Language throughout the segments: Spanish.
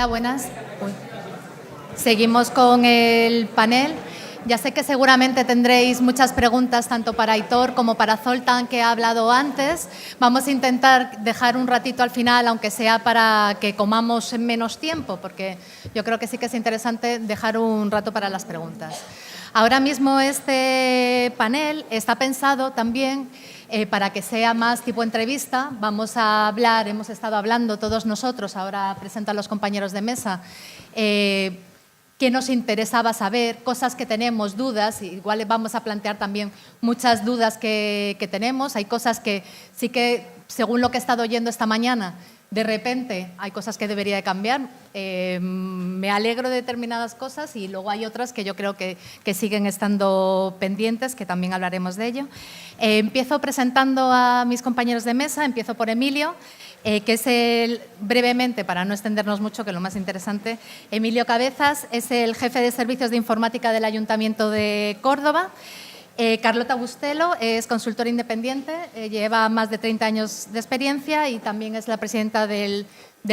Hola, buenas. Seguimos con el panel. Ya sé que seguramente tendréis muchas preguntas tanto para Aitor como para Zoltán, que ha hablado antes. Vamos a intentar dejar un ratito al final, aunque sea para que comamos en menos tiempo, porque yo creo que sí que es interesante dejar un rato para las preguntas. Ahora mismo este panel está pensado también para que sea más tipo entrevista. Vamos a hablar, hemos estado hablando todos nosotros, ahora presento a los compañeros de mesa, qué nos interesaba saber, cosas que tenemos, dudas, igual vamos a plantear también muchas dudas que tenemos. Hay cosas que sí que, según lo que he estado oyendo esta mañana, de repente hay cosas que debería de cambiar. Me alegro de determinadas cosas y luego hay otras que yo creo que siguen estando pendientes, que también hablaremos de ello. Empiezo presentando a mis compañeros de mesa, empiezo por Emilio, que es brevemente, para no extendernos mucho, que es lo más interesante, Emilio Cabezas es el jefe de servicios de informática del Ayuntamiento de Córdoba. Carlota Bustelo es consultora independiente, lleva más de 30 años de experiencia y también es la presidenta del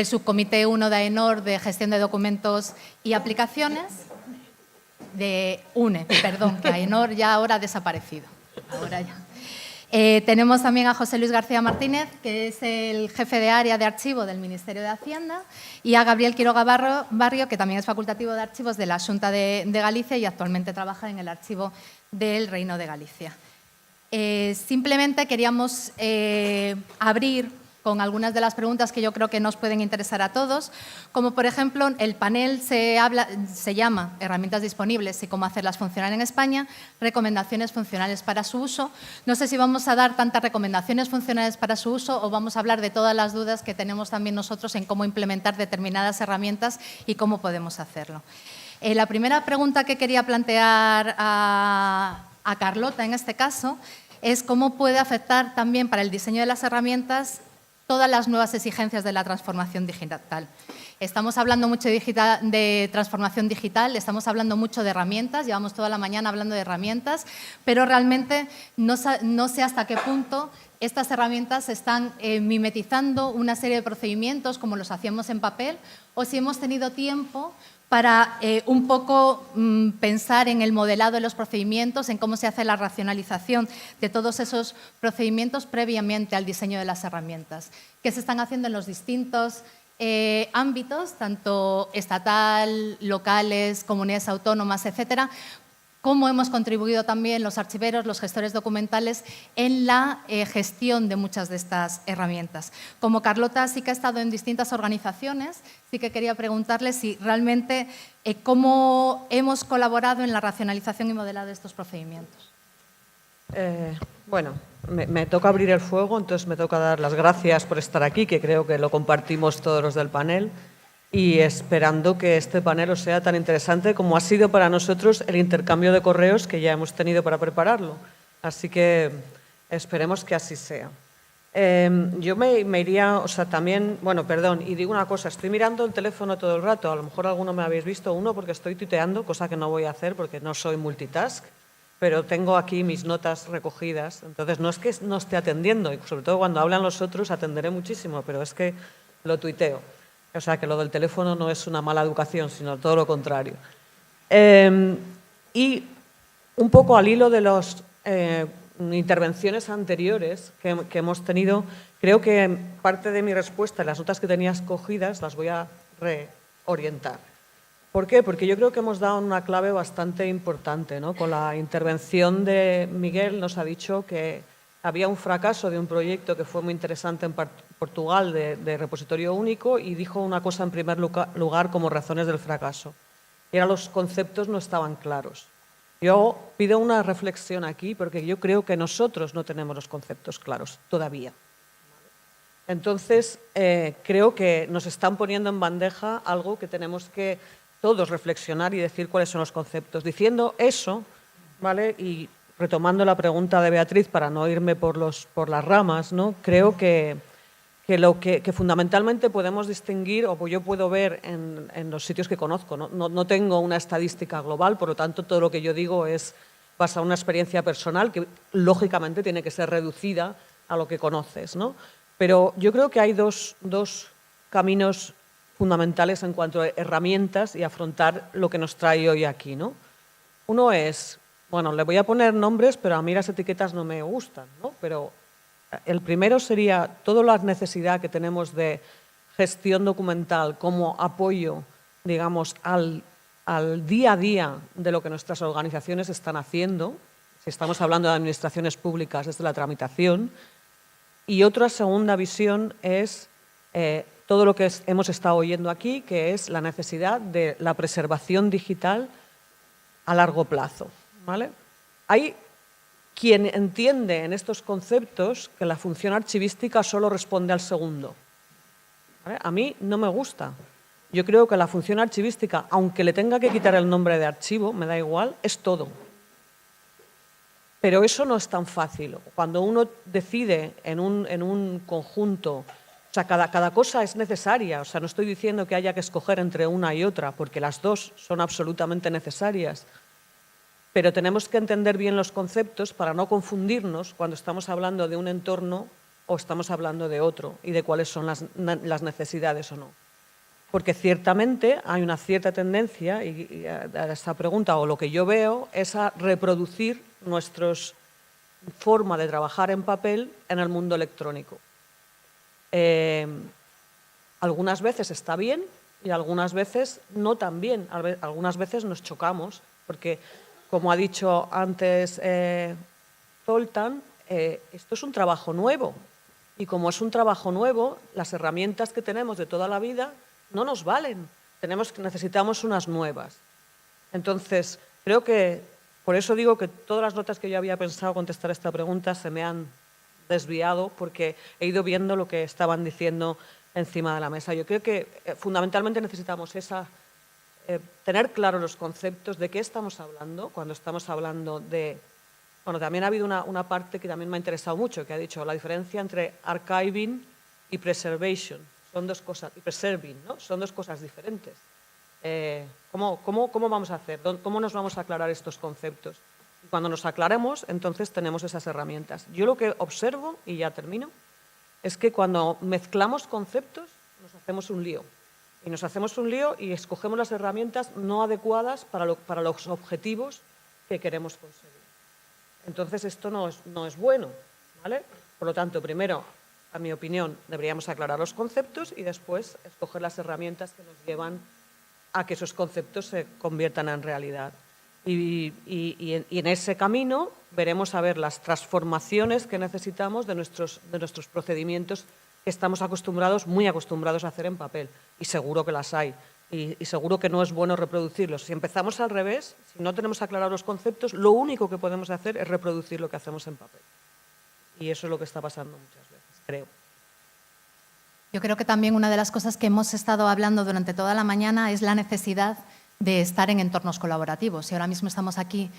subcomité 1 de AENOR de gestión de documentos y aplicaciones. De UNE, perdón, que AENOR ya ahora ha desaparecido. Ahora ya. Tenemos también a José Luis García Martínez, que es el jefe de área de archivo del Ministerio de Hacienda, y a Gabriel Quiroga Barrio, que también es facultativo de archivos de la Xunta de Galicia y actualmente trabaja en el archivo del Reino de Galicia. Simplemente queríamos abrir con algunas de las preguntas que yo creo que nos pueden interesar a todos, como por ejemplo el panel se llama Herramientas disponibles y cómo hacerlas funcionar en España, recomendaciones funcionales para su uso. No sé si vamos a dar tantas recomendaciones funcionales para su uso o vamos a hablar de todas las dudas que tenemos también nosotros en cómo implementar determinadas herramientas y cómo podemos hacerlo. La primera pregunta que quería plantear a Carlota en este caso es cómo puede afectar también para el diseño de las herramientas todas las nuevas exigencias de la transformación digital. Estamos hablando mucho de transformación digital, estamos hablando mucho de herramientas, llevamos toda la mañana hablando de herramientas, pero realmente no sé hasta qué punto estas herramientas están mimetizando una serie de procedimientos como los hacíamos en papel o si hemos tenido tiempo para un poco pensar en el modelado de los procedimientos, en cómo se hace la racionalización de todos esos procedimientos previamente al diseño de las herramientas, que se están haciendo en los distintos ámbitos, tanto estatal, locales, comunidades autónomas, etcétera, cómo hemos contribuido también los archiveros, los gestores documentales en la gestión de muchas de estas herramientas. Como Carlota sí que ha estado en distintas organizaciones, sí que quería preguntarle si realmente cómo hemos colaborado en la racionalización y modelado de estos procedimientos. Bueno, me toca abrir el fuego, entonces me toca dar las gracias por estar aquí, que creo que lo compartimos todos los del panel. Y esperando que este panel os sea tan interesante como ha sido para nosotros el intercambio de correos que ya hemos tenido para prepararlo. Así que esperemos que así sea. Yo me iría, o sea, también, bueno, perdón, y digo una cosa, estoy mirando el teléfono todo el rato, a lo mejor alguno me habéis visto, uno porque estoy tuiteando, cosa que no voy a hacer porque no soy multitask, pero tengo aquí mis notas recogidas, entonces no es que no esté atendiendo, y sobre todo cuando hablan los otros atenderé muchísimo, pero es que lo tuiteo. O sea, que lo del teléfono no es una mala educación, sino todo lo contrario. Y un poco al hilo de las intervenciones anteriores que hemos tenido, creo que parte de mi respuesta, las notas que tenía escogidas, las voy a reorientar. ¿Por qué? Porque yo creo que hemos dado una clave bastante importante, ¿no? Con la intervención de Miguel nos ha dicho que había un fracaso de un proyecto que fue muy interesante en Portugal de repositorio único y dijo una cosa en primer lugar como razones del fracaso. Y era los conceptos no estaban claros. Yo pido una reflexión aquí porque yo creo que nosotros no tenemos los conceptos claros todavía. Entonces, creo que nos están poniendo en bandeja algo que tenemos que todos reflexionar y decir cuáles son los conceptos. Diciendo eso, ¿vale? Y retomando la pregunta de Beatriz para no irme por las ramas, ¿no? Creo que fundamentalmente podemos distinguir, o yo puedo ver en los sitios que conozco, no tengo una estadística global, por lo tanto todo lo que yo digo es basado en una experiencia personal que lógicamente tiene que ser reducida a lo que conoces, ¿no? Pero yo creo que hay dos caminos fundamentales en cuanto a herramientas y afrontar lo que nos trae hoy aquí, ¿no? Uno es, bueno, le voy a poner nombres, pero a mí las etiquetas no me gustan, ¿no? Pero el primero sería toda la necesidad que tenemos de gestión documental como apoyo, digamos, al día a día de lo que nuestras organizaciones están haciendo, si estamos hablando de administraciones públicas desde la tramitación. Y otra segunda visión es todo lo que hemos estado oyendo aquí, que es la necesidad de la preservación digital a largo plazo, ¿vale? Hay quien entiende en estos conceptos que la función archivística solo responde al segundo, ¿vale? A mí no me gusta. Yo creo que la función archivística, aunque le tenga que quitar el nombre de archivo, me da igual, es todo. Pero eso no es tan fácil. Cuando uno decide en un conjunto, o sea, cada cosa es necesaria. O sea, no estoy diciendo que haya que escoger entre una y otra, porque las dos son absolutamente necesarias. Pero tenemos que entender bien los conceptos para no confundirnos cuando estamos hablando de un entorno o estamos hablando de otro y de cuáles son las necesidades o no. Porque ciertamente hay una cierta tendencia, y a esta pregunta, o lo que yo veo, es a reproducir nuestra forma de trabajar en papel en el mundo electrónico. Algunas veces está bien y algunas veces no tan bien. Algunas veces nos chocamos, porque, como ha dicho antes Zoltán, esto es un trabajo nuevo. Y como es un trabajo nuevo, las herramientas que tenemos de toda la vida no nos valen, necesitamos unas nuevas. Entonces, creo que, por eso digo que todas las notas que yo había pensado contestar esta pregunta se me han desviado porque he ido viendo lo que estaban diciendo encima de la mesa. Yo creo que fundamentalmente necesitamos tener claros los conceptos de qué estamos hablando cuando estamos hablando de... Bueno, también ha habido una parte que también me ha interesado mucho, que ha dicho la diferencia entre archiving y preservation. Son dos cosas, y preserving, ¿no? Son dos cosas diferentes. ¿Cómo vamos a hacer? ¿Cómo nos vamos a aclarar estos conceptos? Y cuando nos aclaremos, entonces tenemos esas herramientas. Yo lo que observo, y ya termino, es que cuando mezclamos conceptos nos hacemos un lío. Y nos hacemos un lío y escogemos las herramientas no adecuadas para los objetivos que queremos conseguir. Entonces esto no es bueno, ¿vale? Por lo tanto, primero, a mi opinión, deberíamos aclarar los conceptos y después escoger las herramientas que nos llevan a que esos conceptos se conviertan en realidad. Y en ese camino veremos a ver las transformaciones que necesitamos de nuestros procedimientos que estamos muy acostumbrados a hacer en papel. Y seguro que las hay. Y seguro que no es bueno reproducirlos. Si empezamos al revés, si no tenemos aclarados los conceptos, lo único que podemos hacer es reproducir lo que hacemos en papel. Y eso es lo que está pasando muchas veces, creo. Yo creo que también una de las cosas que hemos estado hablando durante toda la mañana es la necesidad de estar en entornos colaborativos. Y ahora mismo estamos aquí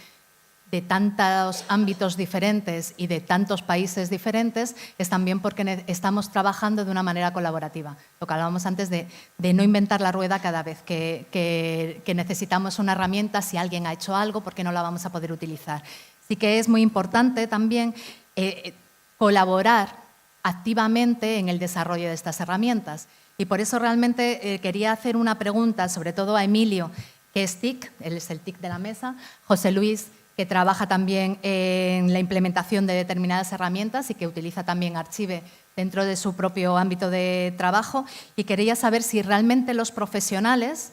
de tantos ámbitos diferentes y de tantos países diferentes, es también porque estamos trabajando de una manera colaborativa. Lo que hablábamos antes de no inventar la rueda cada vez que necesitamos una herramienta, si alguien ha hecho algo, ¿por qué no la vamos a poder utilizar? Sí que es muy importante también colaborar activamente en el desarrollo de estas herramientas. Y por eso realmente quería hacer una pregunta, sobre todo a Emilio, que es TIC, él es el TIC de la mesa, José Luis, que trabaja también en la implementación de determinadas herramientas y que utiliza también Archive dentro de su propio ámbito de trabajo. Y quería saber si realmente los profesionales,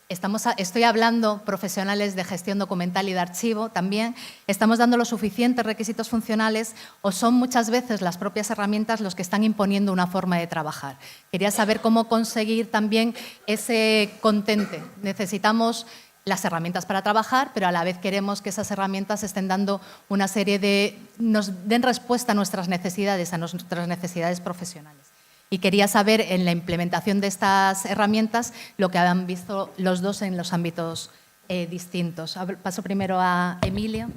estoy hablando profesionales de gestión documental y de archivo también, estamos dando los suficientes requisitos funcionales o son muchas veces las propias herramientas los que están imponiendo una forma de trabajar. Quería saber cómo conseguir también ese contente. Necesitamos las herramientas para trabajar, pero a la vez queremos que esas herramientas estén dando una serie nos den respuesta a nuestras necesidades profesionales. Y quería saber en la implementación de estas herramientas lo que han visto los dos en los ámbitos distintos. Paso primero a Emilio.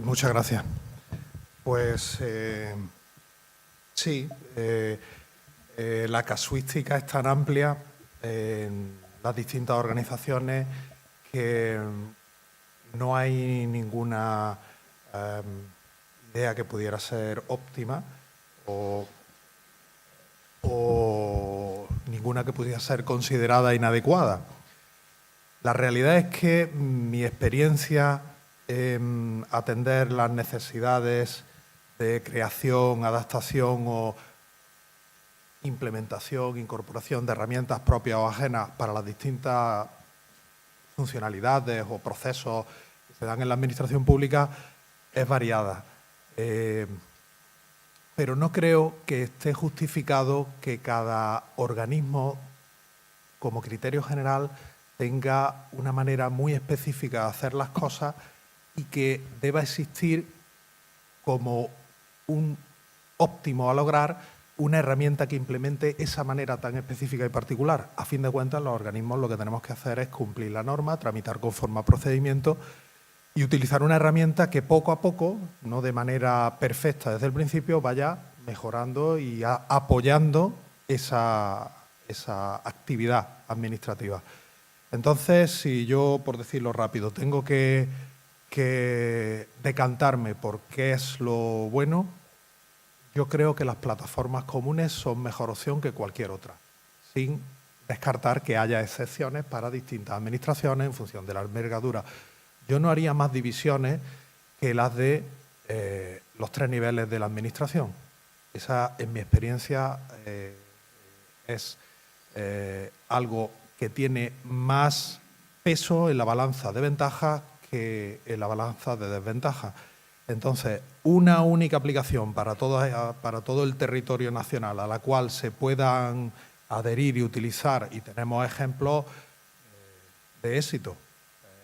Muchas gracias. Pues sí, la casuística es tan amplia en las distintas organizaciones que no hay ninguna idea que pudiera ser óptima o ninguna que pudiera ser considerada inadecuada. La realidad es que mi experiencia en atender las necesidades de creación, adaptación o implementación, incorporación de herramientas propias o ajenas para las distintas funcionalidades o procesos que se dan en la administración pública es variada. Pero no creo que esté justificado que cada organismo, como criterio general, tenga una manera muy específica de hacer las cosas y que deba existir como un óptimo a lograr una herramienta que implemente esa manera tan específica y particular. A fin de cuentas, los organismos lo que tenemos que hacer es cumplir la norma, tramitar conforme a procedimiento y utilizar una herramienta que poco a poco, no de manera perfecta desde el principio, vaya mejorando y apoyando esa actividad administrativa. Entonces, si yo, por decirlo rápido, tengo que decantarme por qué es lo bueno, yo creo que las plataformas comunes son mejor opción que cualquier otra, sin descartar que haya excepciones para distintas administraciones en función de la envergadura. Yo no haría más divisiones que las de los 3 niveles de la administración. Esa, en mi experiencia, es algo que tiene más peso en la balanza de ventajas que en la balanza de desventajas. Entonces, una única aplicación para todo el territorio nacional a la cual se puedan adherir y utilizar, y tenemos ejemplos de éxito.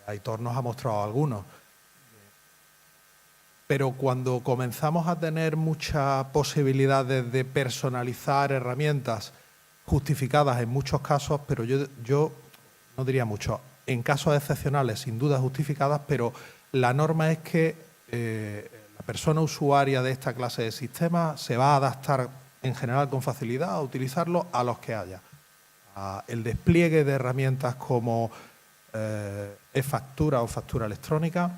Aitor nos ha mostrado algunos. Pero cuando comenzamos a tener muchas posibilidades de personalizar herramientas justificadas en muchos casos, pero yo no diría mucho, en casos excepcionales sin duda justificadas, pero la norma es que la persona usuaria de esta clase de sistemas se va a adaptar en general con facilidad a utilizarlo a los que haya. El despliegue de herramientas como e-factura o factura electrónica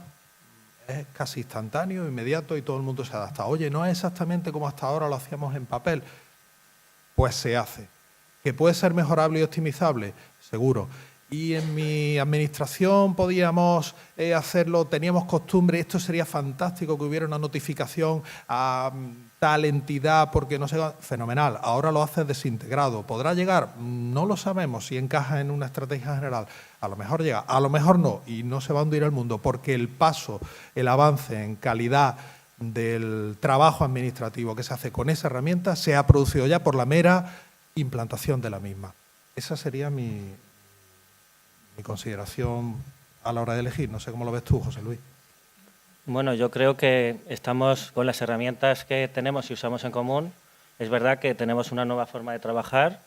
es casi instantáneo, inmediato y todo el mundo se adapta. Oye, no es exactamente como hasta ahora lo hacíamos en papel, pues se hace. ¿Que puede ser mejorable y optimizable? Seguro. Y en mi administración podíamos hacerlo, teníamos costumbre, esto sería fantástico que hubiera una notificación a tal entidad porque no sé, fenomenal, ahora lo haces desintegrado. ¿Podrá llegar? No lo sabemos si encaja en una estrategia general. A lo mejor llega, a lo mejor no, y no se va a hundir el mundo, porque el paso, el avance en calidad del trabajo administrativo que se hace con esa herramienta se ha producido ya por la mera implantación de la misma. Esa sería mi consideración a la hora de elegir. No sé cómo lo ves tú, José Luis. Bueno, yo creo que estamos con las herramientas que tenemos y usamos en común. Es verdad que tenemos una nueva forma de trabajar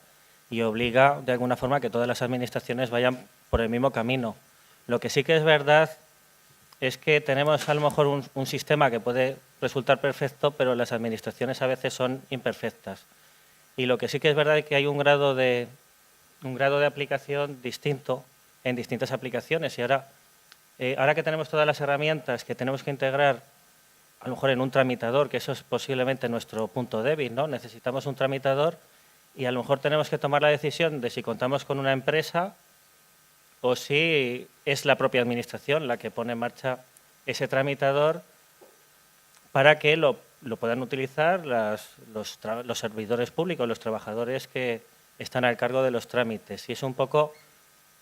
y obliga de alguna forma que todas las administraciones vayan por el mismo camino. Lo que sí que es verdad es que tenemos a lo mejor un sistema que puede resultar perfecto, pero las administraciones a veces son imperfectas. Y lo que sí que es verdad es que hay un grado de aplicación distinto en distintas aplicaciones. Y ahora que tenemos todas las herramientas que tenemos que integrar, a lo mejor en un tramitador, que eso es posiblemente nuestro punto débil, ¿no? Necesitamos un tramitador y a lo mejor tenemos que tomar la decisión de si contamos con una empresa o si es la propia administración la que pone en marcha ese tramitador para que lo puedan utilizar los servidores públicos, los trabajadores que están al cargo de los trámites. Y es un poco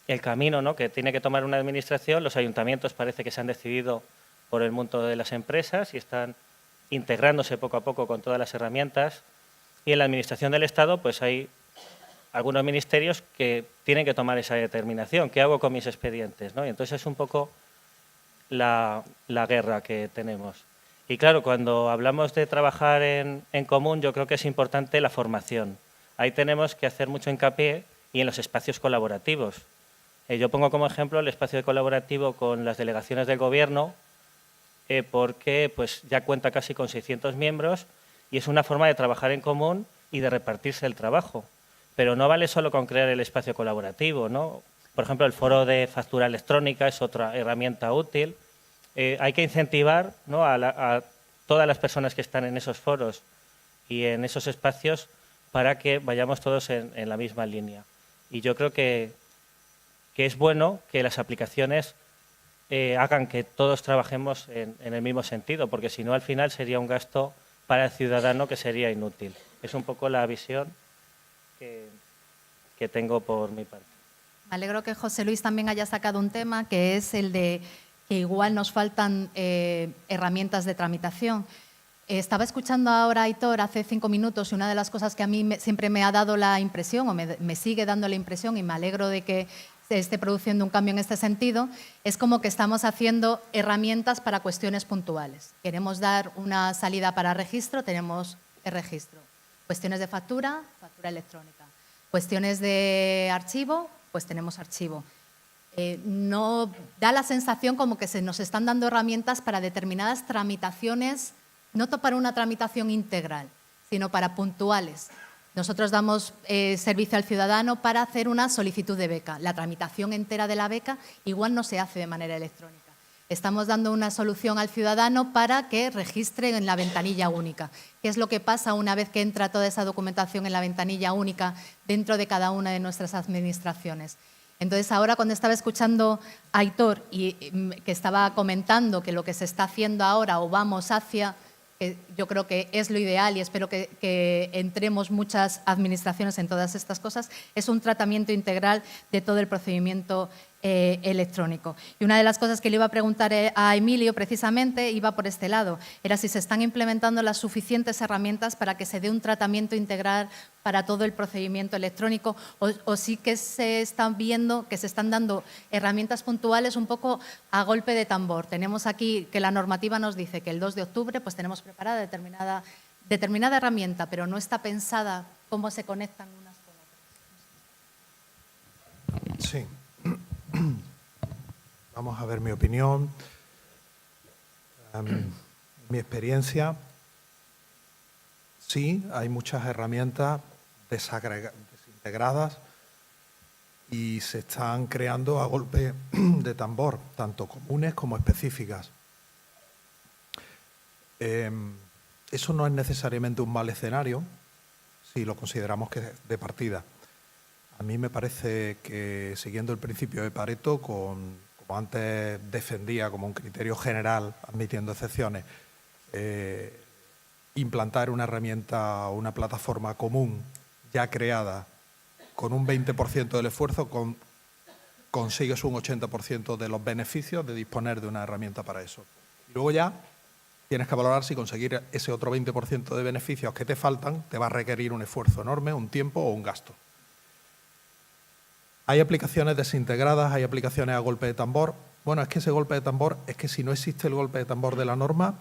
el camino, ¿no?, que tiene que tomar una administración. Los ayuntamientos parece que se han decidido por el mundo de las empresas y están integrándose poco a poco con todas las herramientas. Y en la administración del Estado pues hay algunos ministerios que tienen que tomar esa determinación. ¿Qué hago con mis expedientes?, ¿no? Y entonces es un poco la guerra que tenemos. Y claro, cuando hablamos de trabajar en común, yo creo que es importante la formación. Ahí tenemos que hacer mucho hincapié y en los espacios colaborativos. Yo pongo como ejemplo el espacio colaborativo con las delegaciones del Gobierno, porque pues, ya cuenta casi con 600 miembros y es una forma de trabajar en común y de repartirse el trabajo. Pero no vale solo con crear el espacio colaborativo, ¿no? Por ejemplo, el foro de factura electrónica es otra herramienta útil. Hay que incentivar, ¿no?, a todas las personas que están en esos foros y en esos espacios para que vayamos todos en la misma línea. Y yo creo que es bueno que las aplicaciones hagan que todos trabajemos en el mismo sentido, porque si no, al final sería un gasto para el ciudadano que sería inútil. Es un poco la visión que tengo por mi parte. Me alegro que José Luis también haya sacado un tema, que es el de que igual nos faltan herramientas de tramitación. Estaba escuchando ahora a Aitor hace 5 minutos y una de las cosas que a mí siempre me ha dado la impresión, o me sigue dando la impresión, y me alegro de que se esté produciendo un cambio en este sentido, es como que estamos haciendo herramientas para cuestiones puntuales. Queremos dar una salida para registro, tenemos el registro. Cuestiones de factura, factura electrónica. Cuestiones de archivo, pues tenemos archivo. No da la sensación como que se nos están dando herramientas para determinadas tramitaciones, no para una tramitación integral, sino para puntuales. Nosotros damos servicio al ciudadano para hacer una solicitud de beca. La tramitación entera de la beca igual no se hace de manera electrónica. Estamos dando una solución al ciudadano para que registre en la ventanilla única. ¿Qué es lo que pasa una vez que entra toda esa documentación en la ventanilla única dentro de cada una de nuestras administraciones? Entonces, ahora cuando estaba escuchando a Aitor y que estaba comentando que lo que se está haciendo ahora o vamos hacia, que yo creo que es lo ideal y espero que entremos muchas administraciones en todas estas cosas, es un tratamiento integral de todo el procedimiento electrónico. Y una de las cosas que le iba a preguntar a Emilio precisamente iba por este lado, era si se están implementando las suficientes herramientas para que se dé un tratamiento integral para todo el procedimiento electrónico o sí que se están viendo que se están dando herramientas puntuales un poco a golpe de tambor. Tenemos aquí que la normativa nos dice que el 2 de octubre pues tenemos preparada determinada herramienta, pero no está pensada cómo se conectan unas con otras. Sí. Vamos a ver mi opinión, mi experiencia. Sí, hay muchas herramientas desintegradas y se están creando a golpe de tambor, tanto comunes como específicas. Eso no es necesariamente un mal escenario si lo consideramos que es de partida. A mí me parece que, siguiendo el principio de Pareto, como antes defendía como un criterio general, admitiendo excepciones, implantar una herramienta o una plataforma común ya creada con un 20% del esfuerzo, consigues un 80% de los beneficios de disponer de una herramienta para eso. Y luego ya tienes que valorar si conseguir ese otro 20% de beneficios que te faltan te va a requerir un esfuerzo enorme, un tiempo o un gasto. Hay aplicaciones desintegradas, hay aplicaciones a golpe de tambor. Bueno, es que ese golpe de tambor, es que si no existe el golpe de tambor de la norma,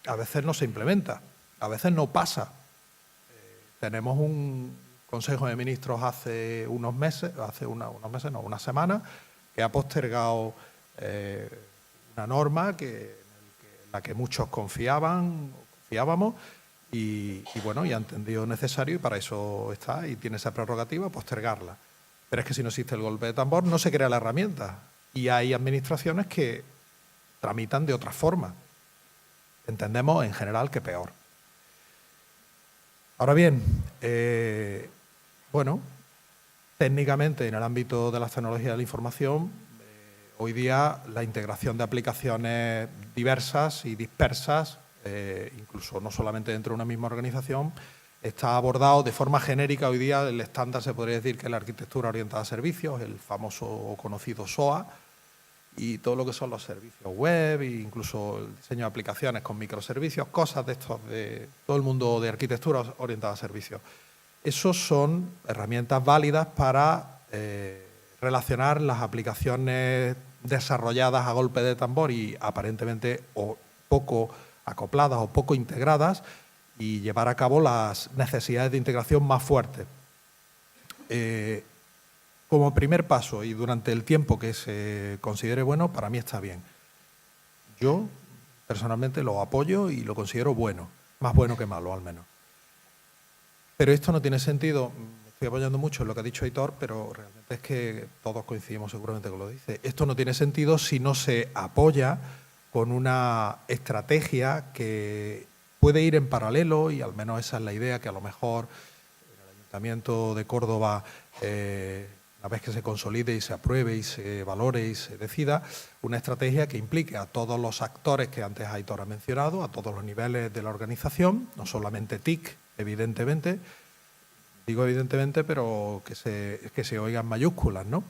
a veces no se implementa, a veces no pasa. Tenemos un Consejo de Ministros hace unos meses, una semana, que ha postergado una norma en la que muchos confiábamos, y bueno, y ha entendido necesario, y para eso está, y tiene esa prerrogativa, postergarla. Pero es que si no existe el golpe de tambor, no se crea la herramienta. Y hay administraciones que tramitan de otra forma. Entendemos, en general, que peor. Ahora bien, bueno, técnicamente, en el ámbito de las tecnologías de la información, hoy día la integración de aplicaciones diversas y dispersas, incluso no solamente dentro de una misma organización, está abordado de forma genérica. Hoy día el estándar se podría decir que es la arquitectura orientada a servicios, el famoso o conocido SOA, y todo lo que son los servicios web, e incluso el diseño de aplicaciones con microservicios, cosas de estos de todo el mundo de arquitectura orientada a servicios. Esos son herramientas válidas para relacionar las aplicaciones desarrolladas a golpe de tambor y aparentemente o poco acopladas o poco integradas, y llevar a cabo las necesidades de integración más fuertes. Como primer paso y durante el tiempo que se considere bueno, para mí está bien. Yo personalmente lo apoyo y lo considero bueno, más bueno que malo al menos. Pero esto no tiene sentido, me estoy apoyando mucho en lo que ha dicho Aitor, pero realmente es que todos coincidimos seguramente con lo que dice. Esto no tiene sentido si no se apoya con una estrategia que puede ir en paralelo, y al menos esa es la idea, que a lo mejor el Ayuntamiento de Córdoba, una vez que se consolide y se apruebe y se valore y se decida, una estrategia que implique a todos los actores que antes Aitor ha mencionado, a todos los niveles de la organización, no solamente TIC, evidentemente, digo evidentemente, pero que se oigan mayúsculas, ¿no?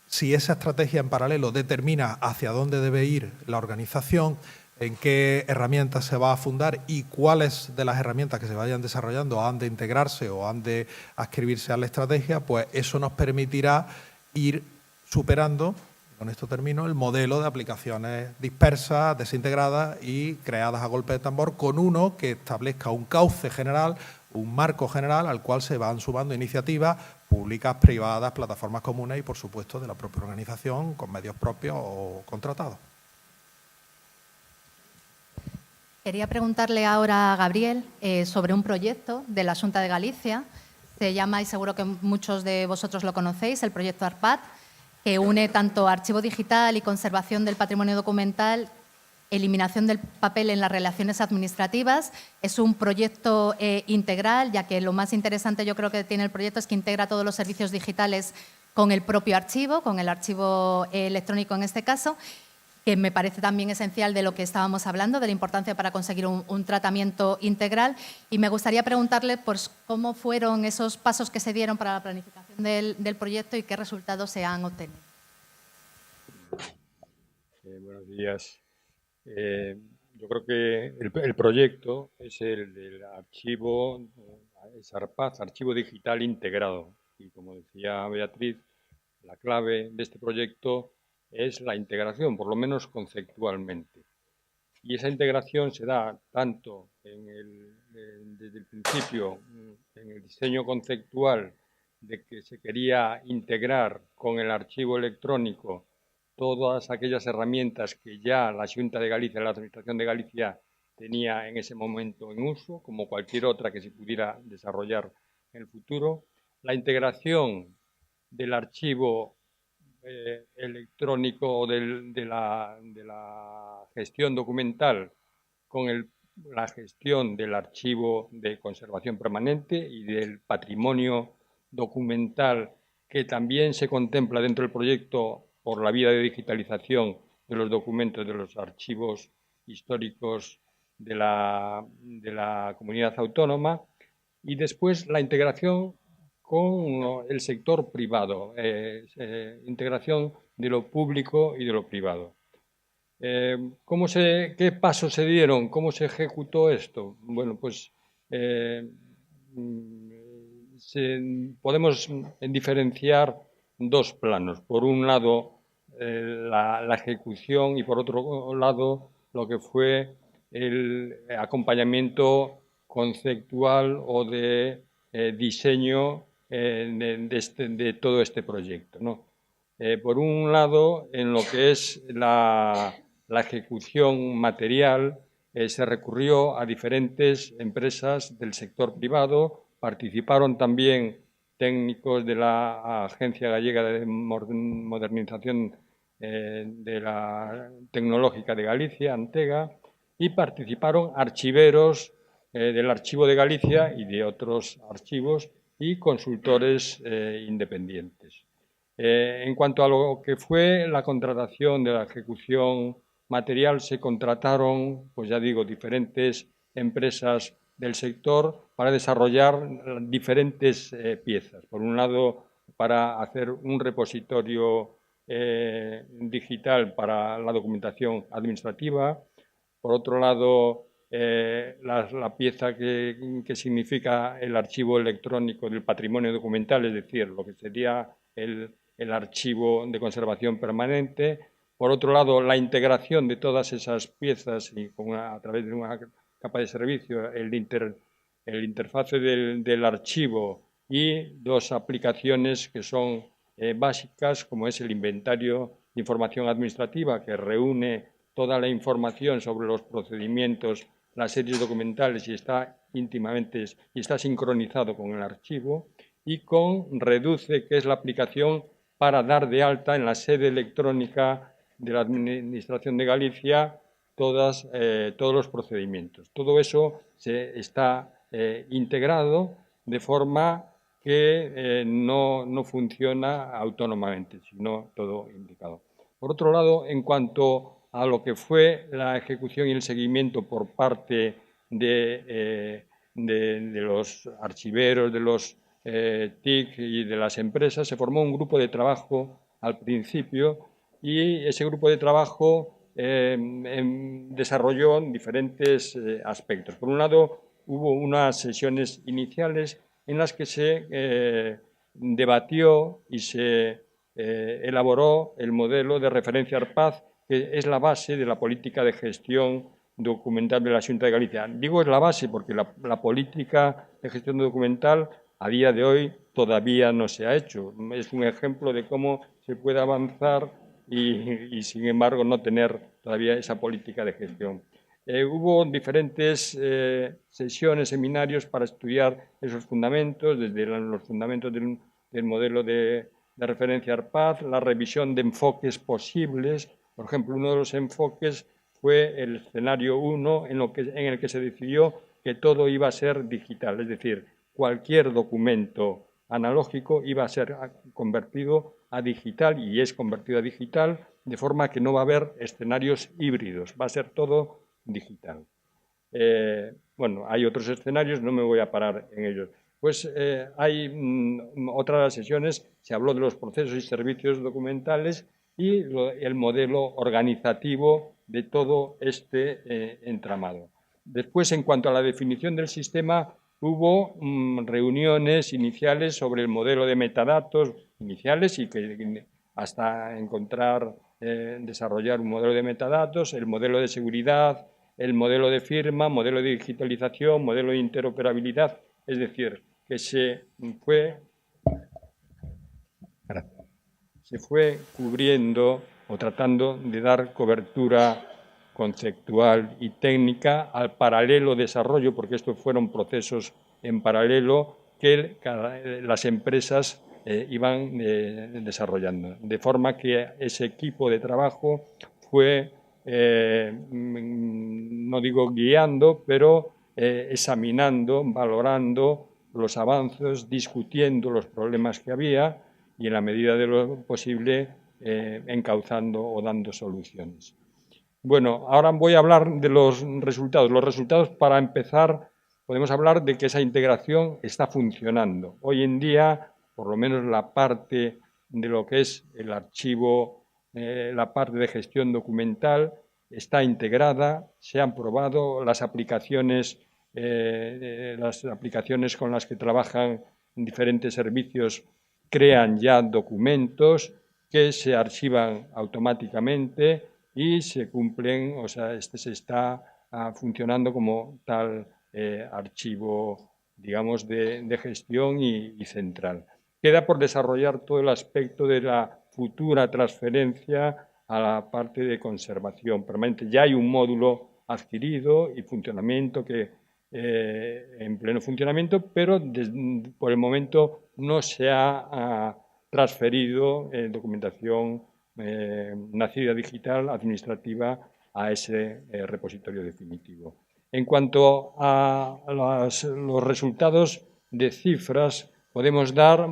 Si esa estrategia en paralelo determina hacia dónde debe ir la organización, en qué herramientas se va a fundar y cuáles de las herramientas que se vayan desarrollando han de integrarse o han de adscribirse a la estrategia, pues eso nos permitirá ir superando, con esto termino, el modelo de aplicaciones dispersas, desintegradas y creadas a golpe de tambor, con uno que establezca un cauce general, un marco general al cual se van sumando iniciativas públicas, privadas, plataformas comunes y, por supuesto, de la propia organización con medios propios o contratados. Quería preguntarle ahora a Gabriel sobre un proyecto de la Xunta de Galicia. Se llama, y seguro que muchos de vosotros lo conocéis, el proyecto ARPAT, que une tanto archivo digital y conservación del patrimonio documental, eliminación del papel en las relaciones administrativas. Es un proyecto integral, ya que lo más interesante yo creo que tiene el proyecto es que integra todos los servicios digitales con el propio archivo, con el archivo electrónico en este caso, que me parece también esencial de lo que estábamos hablando, de la importancia para conseguir un tratamiento integral. Y me gustaría preguntarle pues, cómo fueron esos pasos que se dieron para la planificación del proyecto y qué resultados se han obtenido. Buenos días. Yo creo que el proyecto es el del archivo, es ARPAT, Archivo Digital Integrado. Y como decía Beatriz, la clave de este proyecto es la integración, por lo menos conceptualmente. Y esa integración se da tanto desde el principio, en el diseño conceptual, de que se quería integrar con el archivo electrónico todas aquellas herramientas que ya la Xunta de Galicia, la Administración de Galicia, tenía en ese momento en uso, como cualquier otra que se pudiera desarrollar en el futuro. La integración del archivo electrónico o de la gestión documental con la gestión del archivo de conservación permanente y del patrimonio documental que también se contempla dentro del proyecto por la vía de digitalización de los documentos de los archivos históricos de la comunidad autónoma, y después la integración con el sector privado, integración de lo público y de lo privado. ¿Qué pasos se dieron? ¿Cómo se ejecutó esto? Bueno, pues podemos diferenciar dos planos. Por un lado, la ejecución y por otro lado, lo que fue el acompañamiento conceptual o de diseño de todo este proyecto, ¿no? Por un lado, en lo que es la ejecución material, se recurrió a diferentes empresas del sector privado, participaron también técnicos de la Agencia Gallega de Modernización de la Tecnológica de Galicia, Antega, y participaron archiveros del Archivo de Galicia y de otros archivos y consultores independientes. En cuanto a lo que fue la contratación de la ejecución material, se contrataron, pues ya digo, diferentes empresas del sector para desarrollar diferentes piezas. Por un lado, para hacer un repositorio digital para la documentación administrativa. Por otro lado, la pieza que significa el archivo electrónico del patrimonio documental, es decir, lo que sería el archivo de conservación permanente. Por otro lado, la integración de todas esas piezas y a través de una capa de servicio, el interfase del archivo y dos aplicaciones que son básicas, como es el inventario de información administrativa, que reúne toda la información sobre los procedimientos, las series documentales y está sincronizado con el archivo, y con Reduce, que es la aplicación para dar de alta en la sede electrónica de la Administración de Galicia todos los procedimientos. Todo eso se está integrado de forma que no funciona autónomamente, sino todo indicado. Por otro lado, en cuanto a lo que fue la ejecución y el seguimiento por parte de los archiveros, de los TIC y de las empresas, se formó un grupo de trabajo al principio y ese grupo de trabajo desarrolló diferentes aspectos. Por un lado, hubo unas sesiones iniciales en las que se debatió y se elaboró el modelo de referencia ARPAZ, que es la base de la política de gestión documental de la Xunta de Galicia. Digo es la base porque la política de gestión documental a día de hoy todavía no se ha hecho. Es un ejemplo de cómo se puede avanzar y sin embargo, no tener todavía esa política de gestión. Hubo diferentes sesiones, seminarios para estudiar esos fundamentos, desde los fundamentos del modelo de referencia ARPAZ, la revisión de enfoques posibles. Por ejemplo, uno de los enfoques fue el escenario 1, en el que se decidió que todo iba a ser digital, es decir, cualquier documento analógico iba a ser convertido a digital y es convertido a digital, de forma que no va a haber escenarios híbridos, va a ser todo digital. Bueno, hay otros escenarios, no me voy a parar en ellos. Pues hay otras sesiones, se habló de los procesos y servicios documentales y el modelo organizativo de todo este entramado. Después, en cuanto a la definición del sistema, hubo reuniones iniciales sobre el modelo de metadatos iniciales y que hasta desarrollar un modelo de metadatos, el modelo de seguridad, el modelo de firma, modelo de digitalización, modelo de interoperabilidad, es decir, que se fue cubriendo o tratando de dar cobertura conceptual y técnica al paralelo desarrollo, porque estos fueron procesos en paralelo que las empresas iban desarrollando. De forma que ese equipo de trabajo fue, no digo guiando, pero examinando, valorando los avances, discutiendo los problemas que había y en la medida de lo posible encauzando o dando soluciones. Bueno, ahora voy a hablar de los resultados. Los resultados, para empezar, podemos hablar de que esa integración está funcionando. Hoy en día, por lo menos la parte de lo que es el archivo, la parte de gestión documental, está integrada, se han probado las aplicaciones con las que trabajan diferentes servicios, crean ya documentos que se archivan automáticamente y se cumplen, o sea, se está funcionando como tal archivo, digamos, de gestión y central. Queda por desarrollar todo el aspecto de la futura transferencia a la parte de conservación permanente. Ya hay un módulo adquirido y funcionamiento en pleno funcionamiento, pero por el momento no se ha transferido documentación nacida digital administrativa a ese repositorio definitivo. En cuanto a los resultados de cifras, podemos dar,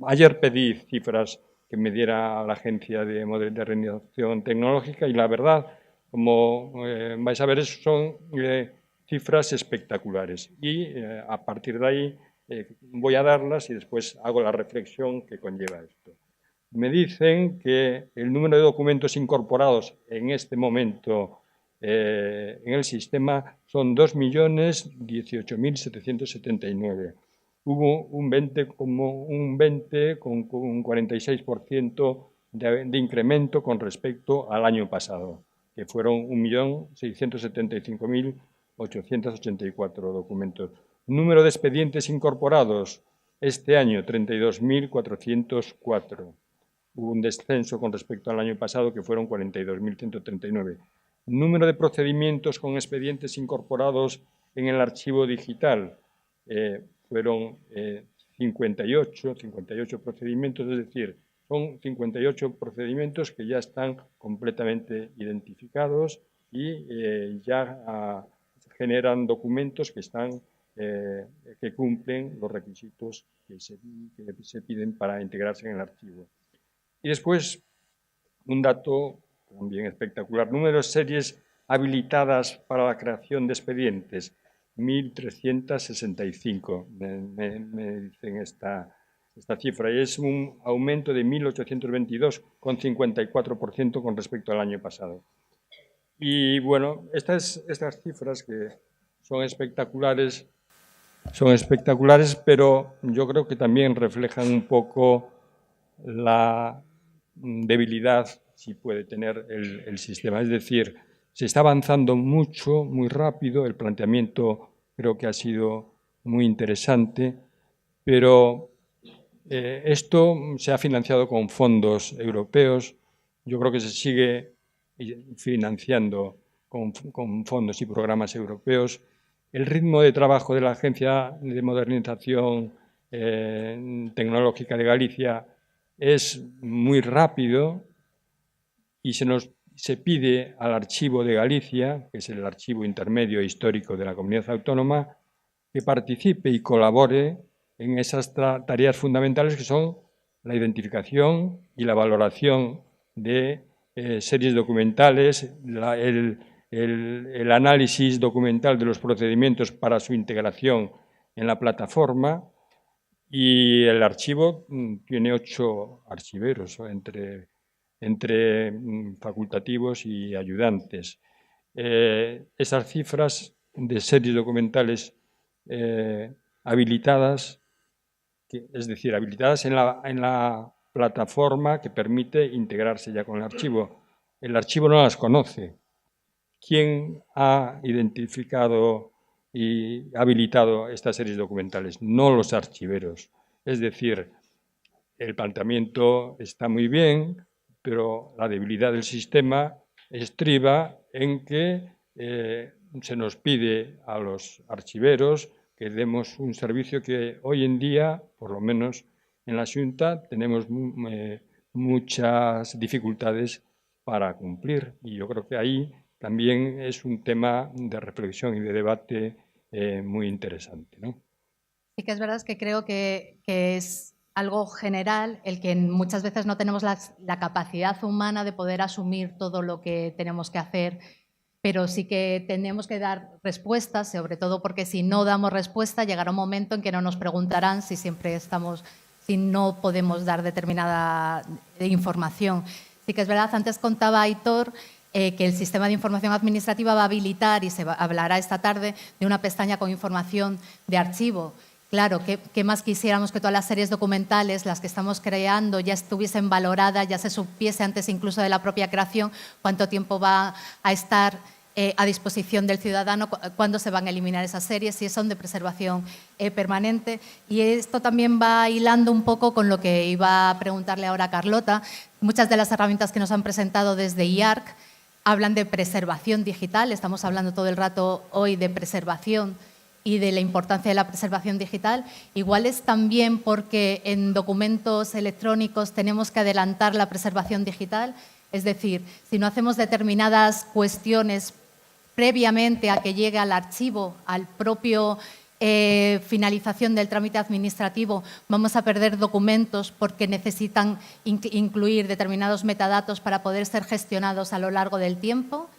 ayer pedí cifras que me diera la Agencia de Modernización Tecnológica y la verdad, como vais a ver, son cifras espectaculares y a partir de ahí voy a darlas y después hago la reflexión que conlleva esto. Me dicen que el número de documentos incorporados en este momento en el sistema son 2.018.779. Hubo un 46% de incremento con respecto al año pasado, que fueron 1.675.884 documentos. Número de expedientes incorporados este año, 32.404. Hubo un descenso con respecto al año pasado, que fueron 42.139. Número de procedimientos con expedientes incorporados en el archivo digital, fueron 58 procedimientos, es decir, son 58 procedimientos que ya están completamente identificados y ya generan documentos que cumplen los requisitos que se piden para integrarse en el archivo. Y después, un dato también espectacular, número de series habilitadas para la creación de expedientes, 1.365, me dicen esta cifra, y es un aumento de 1.822,54% con respecto al año pasado. Y bueno, estas cifras que son espectaculares, pero yo creo que también reflejan un poco la debilidad, si puede tener el sistema. Es decir, se está avanzando mucho, muy rápido, el planteamiento creo que ha sido muy interesante, pero esto se ha financiado con fondos europeos. Yo creo que se sigue financiando con fondos y programas europeos. El ritmo de trabajo de la Agencia de Modernización Tecnológica de Galicia es muy rápido y se pide al Archivo de Galicia, que es el archivo intermedio histórico de la comunidad autónoma, que participe y colabore en esas tareas fundamentales que son la identificación y la valoración de series documentales, el análisis documental de los procedimientos para su integración en la plataforma, y el archivo tiene 8 archiveros entre facultativos y ayudantes. Esas cifras de series documentales habilitadas, es decir, habilitadas en la plataforma que permite integrarse ya con el archivo. El archivo no las conoce. ¿Quién ha identificado y habilitado estas series documentales? No los archiveros. Es decir, el planteamiento está muy bien, pero la debilidad del sistema estriba en que se nos pide a los archiveros que demos un servicio que hoy en día, por lo menos en la Xunta, tenemos muchas dificultades para cumplir. Y yo creo que ahí también es un tema de reflexión y de debate muy interesante, ¿no? Sí que es verdad que creo que es algo general el que muchas veces no tenemos la capacidad humana de poder asumir todo lo que tenemos que hacer, pero sí que tenemos que dar respuestas, sobre todo porque si no damos respuesta llegará un momento en que no nos preguntarán si no podemos dar determinada información. Sí que es verdad, antes contaba Aitor que el sistema de información administrativa va a habilitar, y se hablará esta tarde, de una pestaña con información de archivo. Claro, ¿qué más quisiéramos? Que todas las series documentales, las que estamos creando, ya estuviesen valoradas, ya se supiese antes incluso de la propia creación cuánto tiempo va a estar a disposición del ciudadano, cuándo se van a eliminar esas series, si son de preservación permanente. Y esto también va hilando un poco con lo que iba a preguntarle ahora a Carlota. Muchas de las herramientas que nos han presentado desde IARC hablan de preservación digital. Estamos hablando todo el rato hoy de preservación y de la importancia de la preservación digital. Igual es también porque en documentos electrónicos tenemos que adelantar la preservación digital. Es decir, si no hacemos determinadas cuestiones previamente a que llegue al archivo, al propio finalización del trámite administrativo, vamos a perder documentos porque necesitan incluir determinados metadatos para poder ser gestionados a lo largo del tiempo.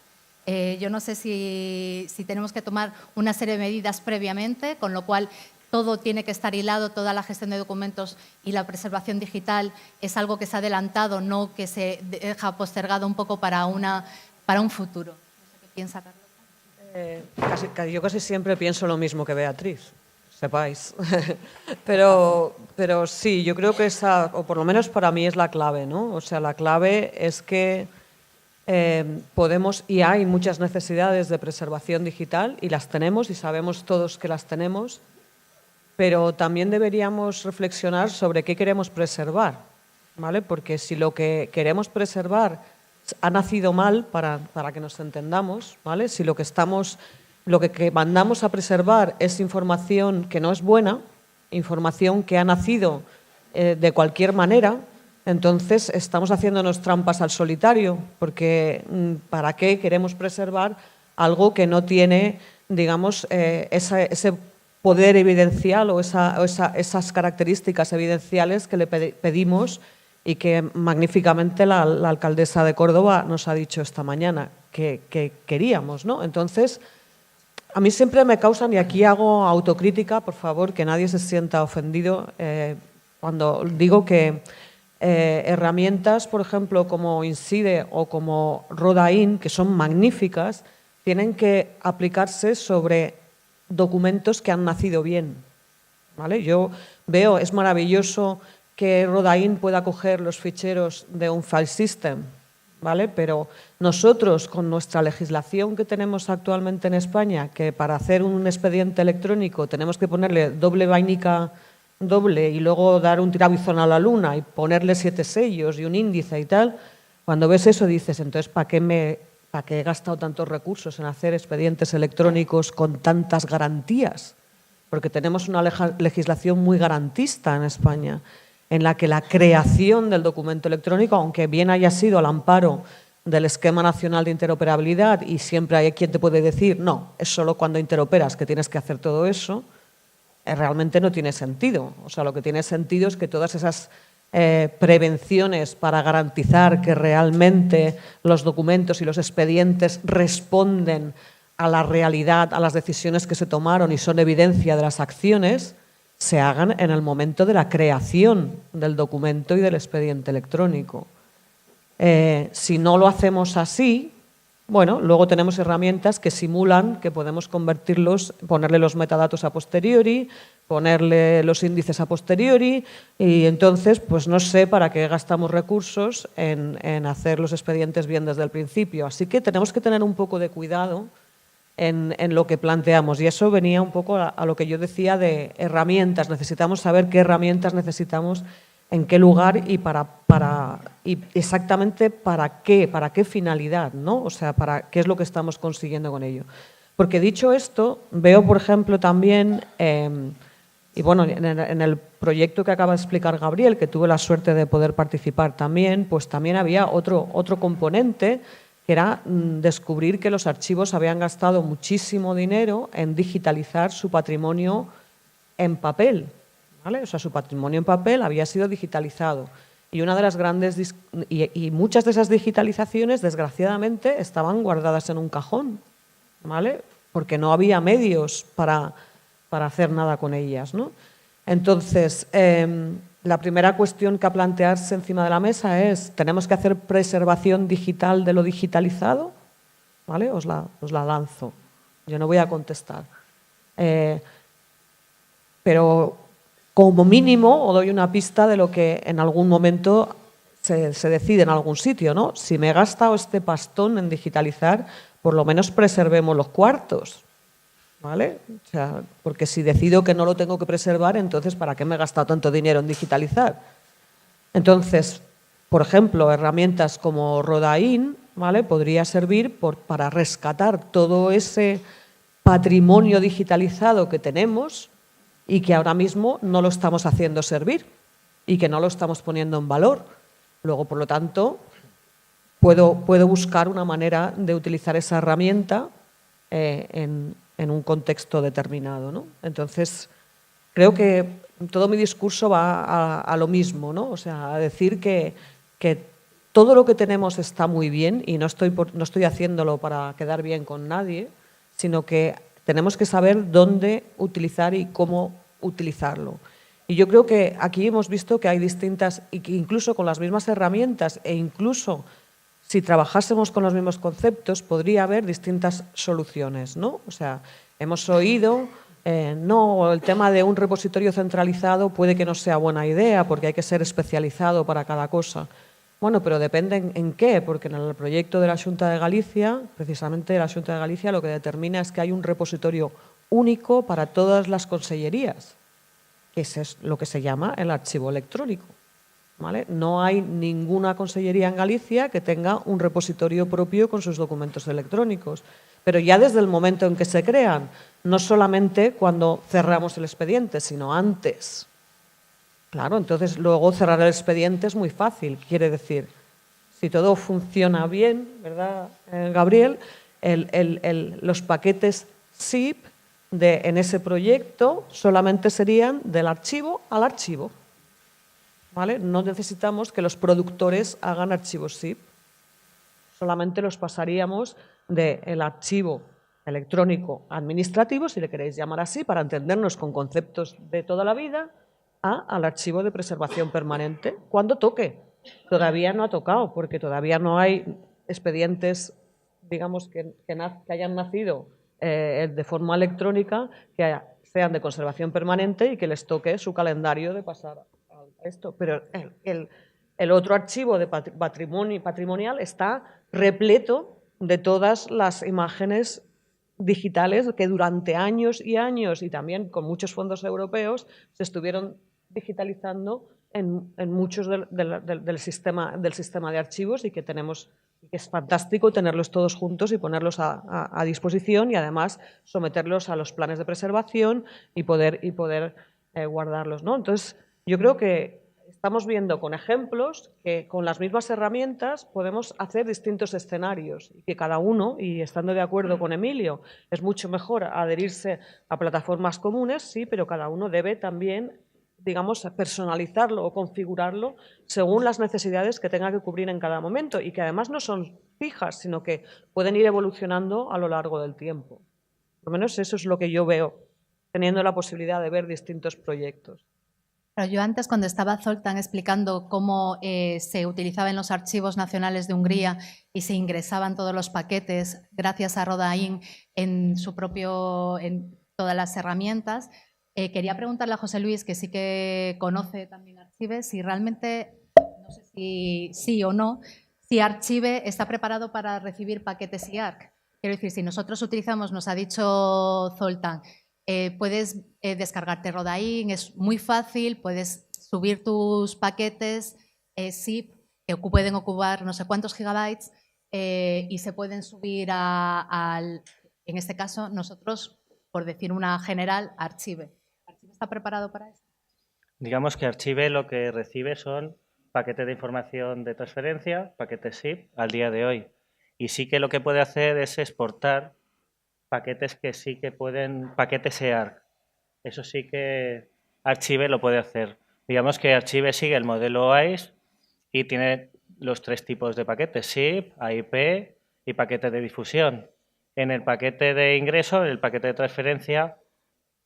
Yo no sé si tenemos que tomar una serie de medidas previamente, con lo cual todo tiene que estar hilado, toda la gestión de documentos y la preservación digital es algo que se ha adelantado, no que se deja postergado un poco para un futuro. No sé qué piensa Carlota. Yo casi siempre pienso lo mismo que Beatriz, sepáis. pero sí, yo creo que esa, o por lo menos para mí, es la clave, ¿no? O sea, la clave es que podemos, y hay muchas necesidades de preservación digital, y las tenemos, y sabemos todos que las tenemos, pero también deberíamos reflexionar sobre qué queremos preservar, ¿vale? Porque si lo que queremos preservar ha nacido mal, para que nos entendamos, ¿vale? Si lo que mandamos a preservar es información que no es buena, información que ha nacido de cualquier manera, Entonces, estamos haciéndonos trampas al solitario, porque ¿para qué queremos preservar algo que no tiene, digamos, ese poder evidencial o esas características evidenciales que le pedimos y que magníficamente la alcaldesa de Córdoba nos ha dicho esta mañana que queríamos, ¿no? Entonces, a mí siempre me causan, y aquí hago autocrítica, por favor, que nadie se sienta ofendido, cuando digo que herramientas, por ejemplo, como Incide o como Rodain, que son magníficas, tienen que aplicarse sobre documentos que han nacido bien, ¿vale? Yo veo, es maravilloso que Rodain pueda coger los ficheros de un file system, ¿vale? Pero nosotros, con nuestra legislación que tenemos actualmente en España, que para hacer un expediente electrónico tenemos que ponerle doble vainica doble y luego dar un tirabuzón a la luna y ponerle 7 sellos y un índice y tal, cuando ves eso dices, entonces, ¿para qué he gastado tantos recursos en hacer expedientes electrónicos con tantas garantías? Porque tenemos una legislación muy garantista en España, en la que la creación del documento electrónico, aunque bien haya sido al amparo del Esquema Nacional de Interoperabilidad, y siempre hay quien te puede decir, no, es solo cuando interoperas que tienes que hacer todo eso, realmente no tiene sentido. O sea, lo que tiene sentido es que todas esas prevenciones para garantizar que realmente los documentos y los expedientes responden a la realidad, a las decisiones que se tomaron y son evidencia de las acciones, se hagan en el momento de la creación del documento y del expediente electrónico. Si no lo hacemos así, bueno, luego tenemos herramientas que simulan que podemos convertirlos, ponerle los metadatos a posteriori, ponerle los índices a posteriori, y entonces, pues no sé para qué gastamos recursos en hacer los expedientes bien desde el principio. Así que tenemos que tener un poco de cuidado en lo que planteamos, y eso venía un poco a lo que yo decía de herramientas. Necesitamos saber qué herramientas necesitamos, en qué lugar y y exactamente para qué finalidad, ¿no? O sea, para qué es lo que estamos consiguiendo con ello. Porque dicho esto, veo, por ejemplo, también, y bueno, en el proyecto que acaba de explicar Gabriel, que tuve la suerte de poder participar también, pues también había otro componente, que era descubrir que los archivos habían gastado muchísimo dinero en digitalizar su patrimonio en papel, ¿vale? O sea, su patrimonio en papel había sido digitalizado. Y una de las grandes y muchas de esas digitalizaciones, desgraciadamente, estaban guardadas en un cajón, ¿vale? Porque no había medios para hacer nada con ellas, ¿no? Entonces, la primera cuestión que a plantearse encima de la mesa es, ¿tenemos que hacer preservación digital de lo digitalizado? ¿Vale? Os la lanzo. Yo no voy a contestar. Pero como mínimo os doy una pista de lo que en algún momento se decide en algún sitio, ¿no? Si me he gastado este pastón en digitalizar, por lo menos preservemos los cuartos, ¿vale? O sea, porque si decido que no lo tengo que preservar, entonces ¿para qué me he gastado tanto dinero en digitalizar? Entonces, por ejemplo, herramientas como Rodain, ¿vale? Podría servir para rescatar todo ese patrimonio digitalizado que tenemos y que ahora mismo no lo estamos haciendo servir y que no lo estamos poniendo en valor. Luego, por lo tanto, puedo buscar una manera de utilizar esa herramienta en un contexto determinado, ¿no? Entonces, creo que todo mi discurso va a lo mismo, ¿no? O sea, a decir que todo lo que tenemos está muy bien y no estoy haciéndolo para quedar bien con nadie, sino que tenemos que saber dónde utilizar y cómo utilizarlo. Y yo creo que aquí hemos visto que hay distintas, y que incluso con las mismas herramientas e incluso si trabajásemos con los mismos conceptos, podría haber distintas soluciones, ¿no? O sea, hemos oído, no, el tema de un repositorio centralizado puede que no sea buena idea porque hay que ser especializado para cada cosa. Bueno, pero depende en qué, porque en el proyecto de la Xunta de Galicia, precisamente la Xunta de Galicia lo que determina es que hay un repositorio único para todas las consellerías, que es lo que se llama el archivo electrónico, ¿vale? No hay ninguna consellería en Galicia que tenga un repositorio propio con sus documentos electrónicos, pero ya desde el momento en que se crean, no solamente cuando cerramos el expediente, sino antes. Claro, entonces luego cerrar el expediente es muy fácil. Quiere decir, si todo funciona bien, ¿verdad, Gabriel? Los paquetes zip en ese proyecto solamente serían del archivo al archivo, ¿vale? No necesitamos que los productores hagan archivos zip. Solamente los pasaríamos del archivo electrónico administrativo, si le queréis llamar así, para entendernos con conceptos de toda la vida, al archivo de preservación permanente, cuando toque. Todavía no ha tocado, porque todavía no hay expedientes, digamos, que hayan nacido de forma electrónica, que sean de conservación permanente y que les toque su calendario de pasar a esto. Pero el otro archivo de patrimonial está repleto de todas las imágenes digitales que durante años y años, y también con muchos fondos europeos, se estuvieron digitalizando en muchos del sistema de archivos, y que es fantástico tenerlos todos juntos y ponerlos a disposición, y además someterlos a los planes de preservación y poder guardarlos, ¿no? Entonces, yo creo que estamos viendo con ejemplos que con las mismas herramientas podemos hacer distintos escenarios, y que cada uno, y estando de acuerdo con Emilio, es mucho mejor adherirse a plataformas comunes, sí, pero cada uno debe también, digamos, personalizarlo o configurarlo según las necesidades que tenga que cubrir en cada momento, y que además no son fijas, sino que pueden ir evolucionando a lo largo del tiempo. Por lo menos eso es lo que yo veo, teniendo la posibilidad de ver distintos proyectos. Pero yo antes, cuando estaba Zoltán explicando cómo se utilizaban los archivos nacionales de Hungría y se ingresaban todos los paquetes gracias a Rodain en todas las herramientas, quería preguntarle a José Luis, que sí que conoce también Archive, si realmente, no sé si sí o no, si Archive está preparado para recibir paquetes IARC. Quiero decir, si nosotros utilizamos, nos ha dicho Zoltán, puedes descargarte Rodain, es muy fácil, puedes subir tus paquetes zip, que pueden ocupar no sé cuántos gigabytes, y se pueden subir en este caso, nosotros, por decir una general, Archive. ¿Archive está preparado para eso? Digamos que Archive lo que recibe son paquetes de información de transferencia, paquetes zip, al día de hoy. Y sí que lo que puede hacer es exportar paquetes que sí que pueden, paquetes EARC. Eso sí que Archive lo puede hacer. Digamos que Archive sigue el modelo OAIS y tiene los tres tipos de paquetes, zip, AIP y paquete de difusión. En el paquete de ingreso, el paquete de transferencia,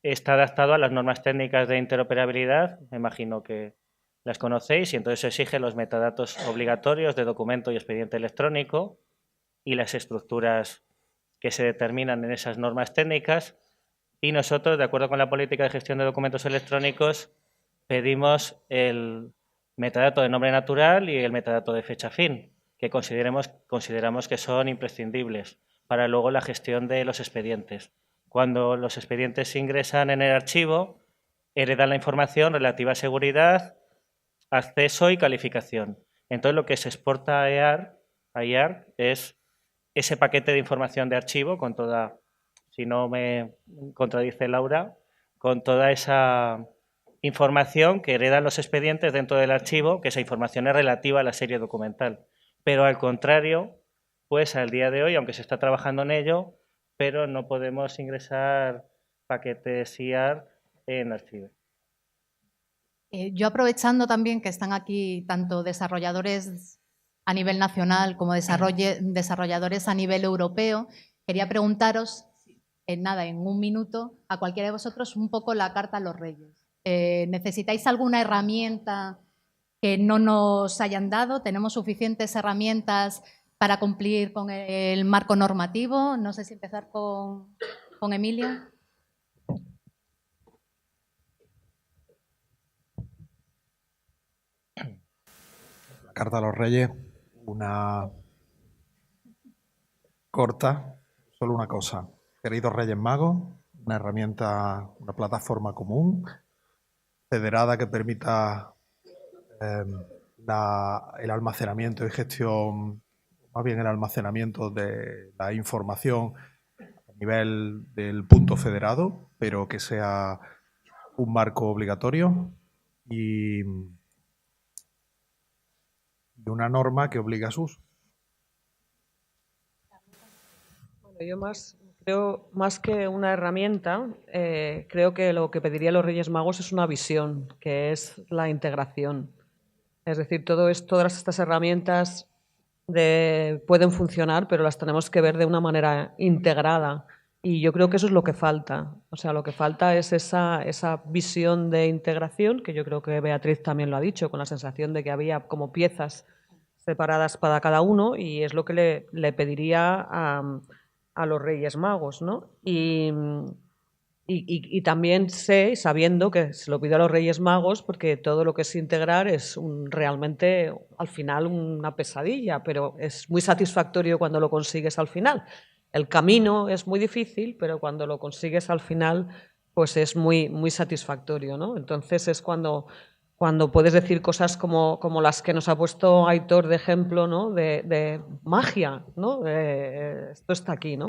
está adaptado a las normas técnicas de interoperabilidad, me imagino que las conocéis, y entonces exige los metadatos obligatorios de documento y expediente electrónico y las estructuras que se determinan en esas normas técnicas, y nosotros, de acuerdo con la política de gestión de documentos electrónicos, pedimos el metadato de nombre natural y el metadato de fecha fin, que consideramos que son imprescindibles para luego la gestión de los expedientes. Cuando los expedientes se ingresan en el archivo, heredan la información relativa a seguridad, acceso y calificación. Entonces, lo que se exporta a IARC es ese paquete de información de archivo con toda, si no me contradice Laura, con toda esa información que heredan los expedientes dentro del archivo, que esa información es relativa a la serie documental. Pero al contrario, pues al día de hoy, aunque se está trabajando en ello, pero no podemos ingresar paquetes IARC en Archive. Yo, aprovechando también que están aquí tanto desarrolladores a nivel nacional como desarrolladores a nivel europeo, quería preguntaros, en un minuto, a cualquiera de vosotros, un poco la carta a los Reyes. ¿Necesitáis alguna herramienta que no nos hayan dado? ¿Tenemos suficientes herramientas para cumplir con el marco normativo? No sé si empezar con Emilio. La carta a los Reyes, una corta, solo una cosa. Queridos Reyes Magos, una herramienta, una plataforma común, federada, que permita el almacenamiento y gestión, más bien el almacenamiento de la información a nivel del punto federado, pero que sea un marco obligatorio, y una norma que obliga a su uso. Bueno, yo creo, más que una herramienta, creo que lo que pediría a los Reyes Magos es una visión, que es la integración. Es decir, todas estas herramientas pueden funcionar, pero las tenemos que ver de una manera integrada. Y yo creo que eso es lo que falta. O sea, lo que falta es esa visión de integración, que yo creo que Beatriz también lo ha dicho, con la sensación de que había como piezas separadas para cada uno, y es lo que le pediría a los Reyes Magos, ¿no? Y también sabiendo que se lo pido a los Reyes Magos, porque todo lo que es integrar es realmente al final una pesadilla, pero es muy satisfactorio cuando lo consigues al final. El camino es muy difícil, pero cuando lo consigues al final, pues es muy, muy satisfactorio, ¿no? Entonces es cuando puedes decir cosas como las que nos ha puesto Aitor de ejemplo, ¿no? De magia, ¿no? Esto está aquí, ¿no?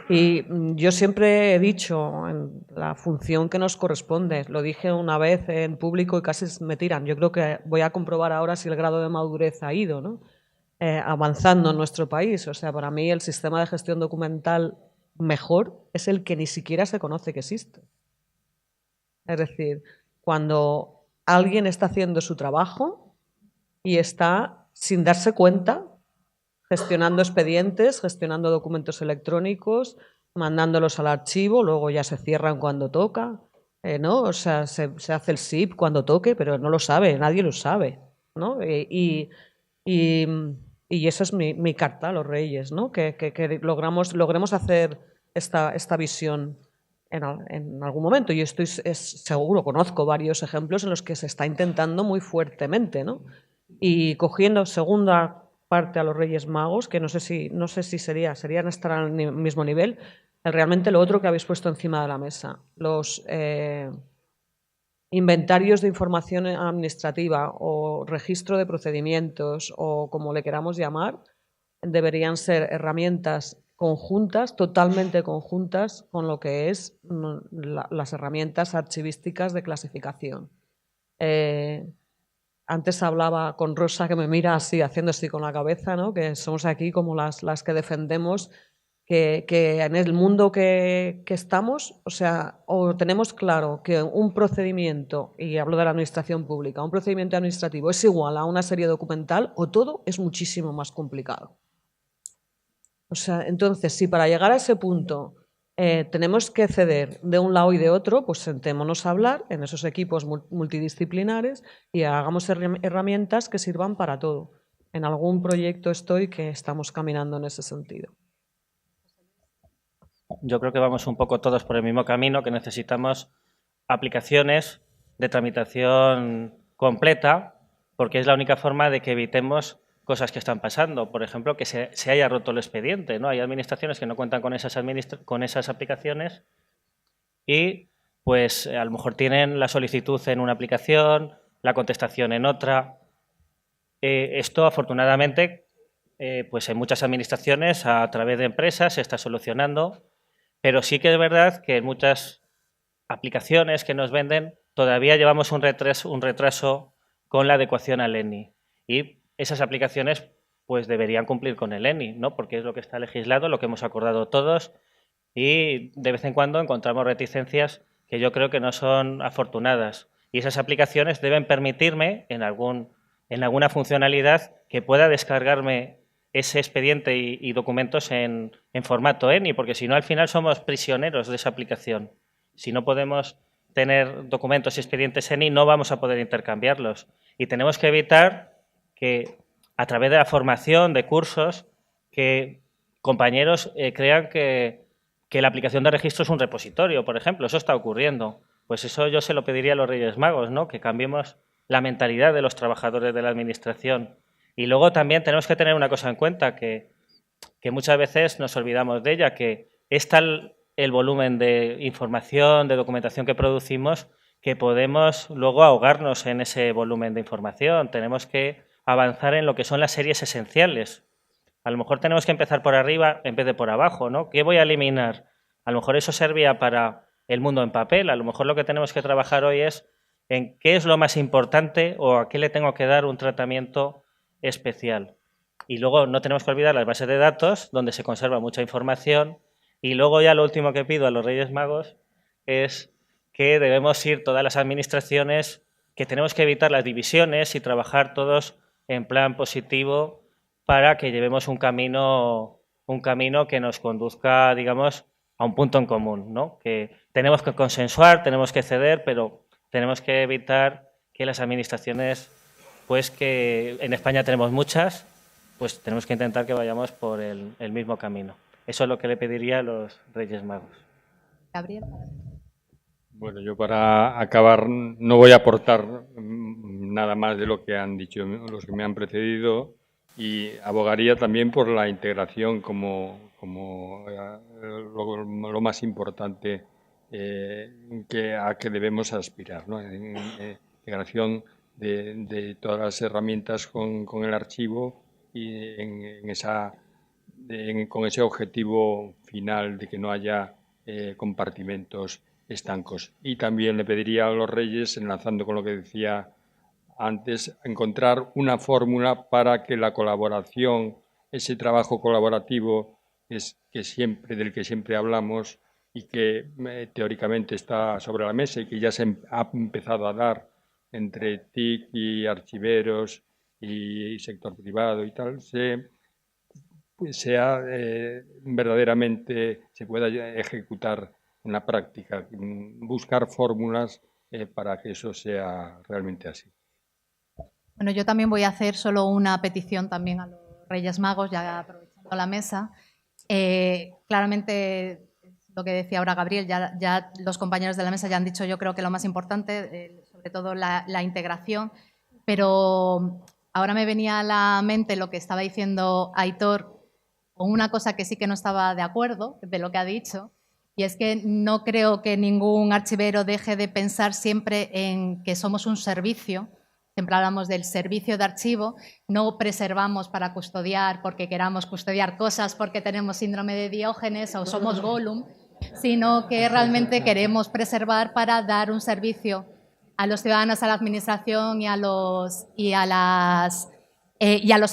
Y yo siempre he dicho en la función que nos corresponde, lo dije una vez en público y casi me tiran. Yo creo que voy a comprobar ahora si el grado de madurez ha ido, ¿no? Avanzando en nuestro país. O sea, para mí el sistema de gestión documental mejor es el que ni siquiera se conoce que existe. Es decir, cuando alguien está haciendo su trabajo y está, sin darse cuenta, gestionando expedientes, gestionando documentos electrónicos, mandándolos al archivo, luego ya se cierran cuando toca, ¿no? O sea, se hace el SIP cuando toque, pero no lo sabe, nadie lo sabe, ¿no? Y esa es mi carta a los Reyes, ¿no? Que logremos hacer esta visión en algún momento. Y estoy seguro, conozco varios ejemplos en los que se está intentando muy fuertemente, ¿no? Y cogiendo segunda parte a los Reyes Magos, que no sé si serían estar al mismo nivel, realmente lo otro que habéis puesto encima de la mesa, los inventarios de información administrativa o registro de procedimientos o como le queramos llamar, deberían ser herramientas conjuntas, totalmente conjuntas con lo que es las herramientas archivísticas de clasificación. Antes hablaba con Rosa, que me mira así, haciendo así con la cabeza, ¿no? Que somos aquí como las que defendemos que en el mundo que estamos, o sea, o tenemos claro que un procedimiento, y hablo de la administración pública, un procedimiento administrativo es igual a una serie documental, o todo es muchísimo más complicado. O sea, entonces, si para llegar a ese punto tenemos que ceder de un lado y de otro, pues sentémonos a hablar en esos equipos multidisciplinares y hagamos herramientas que sirvan para todo. En algún proyecto estoy que estamos caminando en ese sentido. Yo creo que vamos un poco todos por el mismo camino, que necesitamos aplicaciones de tramitación completa, porque es la única forma de que evitemos cosas que están pasando. Por ejemplo, que se haya roto el expediente, ¿no? Hay administraciones que no cuentan con esas aplicaciones y pues a lo mejor tienen la solicitud en una aplicación, la contestación en otra. Esto, afortunadamente, pues en muchas administraciones, a través de empresas, se está solucionando, pero sí que es verdad que en muchas aplicaciones que nos venden todavía llevamos un retraso con la adecuación al ENI. Y esas aplicaciones pues deberían cumplir con el ENI, ¿no? Porque es lo que está legislado, lo que hemos acordado todos, y de vez en cuando encontramos reticencias que yo creo que no son afortunadas. Y esas aplicaciones deben permitirme, en alguna funcionalidad, que pueda descargarme ese expediente y documentos en formato ENI, porque si no, al final somos prisioneros de esa aplicación. Si no podemos tener documentos y expedientes ENI, no vamos a poder intercambiarlos. Y tenemos que evitar que, a través de la formación, de cursos, que compañeros crean que la aplicación de registro es un repositorio, por ejemplo. Eso está ocurriendo. Pues eso yo se lo pediría a los Reyes Magos, ¿no? Que cambiemos la mentalidad de los trabajadores de la Administración. Y luego también tenemos que tener una cosa en cuenta, que muchas veces nos olvidamos de ella, que es tal el volumen de información, de documentación que producimos, que podemos luego ahogarnos en ese volumen de información. Tenemos que avanzar en lo que son las series esenciales. A lo mejor tenemos que empezar por arriba en vez de por abajo, ¿no? ¿Qué voy a eliminar? A lo mejor eso servía para el mundo en papel. A lo mejor lo que tenemos que trabajar hoy es en qué es lo más importante o a qué le tengo que dar un tratamiento especial. Y luego no tenemos que olvidar las bases de datos, donde se conserva mucha información. Y luego ya lo último que pido a los Reyes Magos es que debemos ir todas las administraciones, que tenemos que evitar las divisiones y trabajar todos en plan positivo para que llevemos un camino que nos conduzca, digamos, a un punto en común, ¿no? Que tenemos que consensuar, tenemos que ceder, pero tenemos que evitar que las administraciones, pues que en España tenemos muchas, pues tenemos que intentar que vayamos por el mismo camino. Eso es lo que le pediría a los Reyes Magos. Gabriel. Bueno, yo para acabar no voy a aportar nada más de lo que han dicho los que me han precedido y abogaría también por la integración como lo más importante a que debemos aspirar, ¿no? Integración de todas las herramientas con el archivo y con ese objetivo final de que no haya compartimentos estancos. Y también le pediría a los Reyes, enlazando con lo que decía antes, encontrar una fórmula para que la colaboración, ese trabajo colaborativo del que siempre hablamos y que teóricamente está sobre la mesa y que ya se ha empezado a dar entre TIC y archiveros y sector privado y tal, verdaderamente se pueda ejecutar en la práctica, buscar fórmulas para que eso sea realmente así. Bueno, yo también voy a hacer solo una petición también a los Reyes Magos, ya aprovechando la mesa. Claramente, lo que decía ahora Gabriel, ya los compañeros de la mesa ya han dicho, yo creo que lo más importante, sobre todo la integración, pero ahora me venía a la mente lo que estaba diciendo Aitor, con una cosa que sí que no estaba de acuerdo de lo que ha dicho, y es que no creo que ningún archivero deje de pensar siempre en que somos un servicio. Siempre hablamos del servicio de archivo, no preservamos para custodiar porque queramos custodiar cosas, porque tenemos síndrome de Diógenes o somos Gollum, sino que realmente queremos preservar para dar un servicio a los ciudadanos, a la administración y a los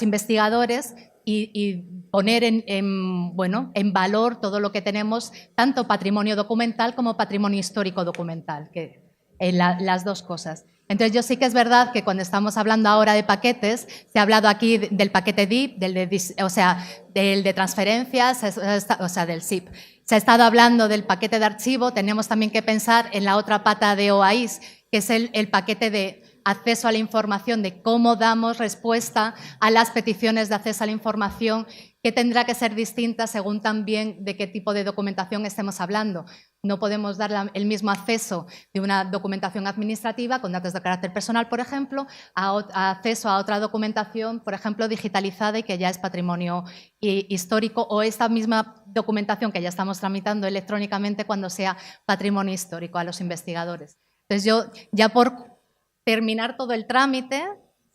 investigadores y poner en valor todo lo que tenemos, tanto patrimonio documental como patrimonio histórico documental, que las dos cosas. Entonces, yo sí que es verdad que cuando estamos hablando ahora de paquetes, se ha hablado aquí del paquete DIP, del de transferencias, del SIP. Se ha estado hablando del paquete de archivo, tenemos también que pensar en la otra pata de OAIS, que es el paquete de acceso a la información, de cómo damos respuesta a las peticiones de acceso a la información, que tendrá que ser distinta según también de qué tipo de documentación estemos hablando. No podemos dar el mismo acceso de una documentación administrativa con datos de carácter personal, por ejemplo, a acceso a otra documentación, por ejemplo, digitalizada y que ya es patrimonio histórico, o esta misma documentación que ya estamos tramitando electrónicamente cuando sea patrimonio histórico a los investigadores. Entonces, yo ya por terminar todo el trámite,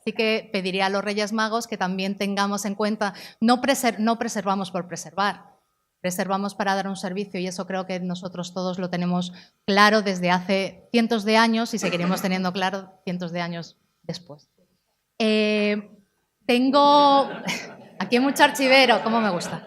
sí que pediría a los Reyes Magos que también tengamos en cuenta, no preservamos por preservar, preservamos para dar un servicio y eso creo que nosotros todos lo tenemos claro desde hace cientos de años y seguiremos teniendo claro cientos de años después. Tengo aquí mucho archivero, cómo me gusta.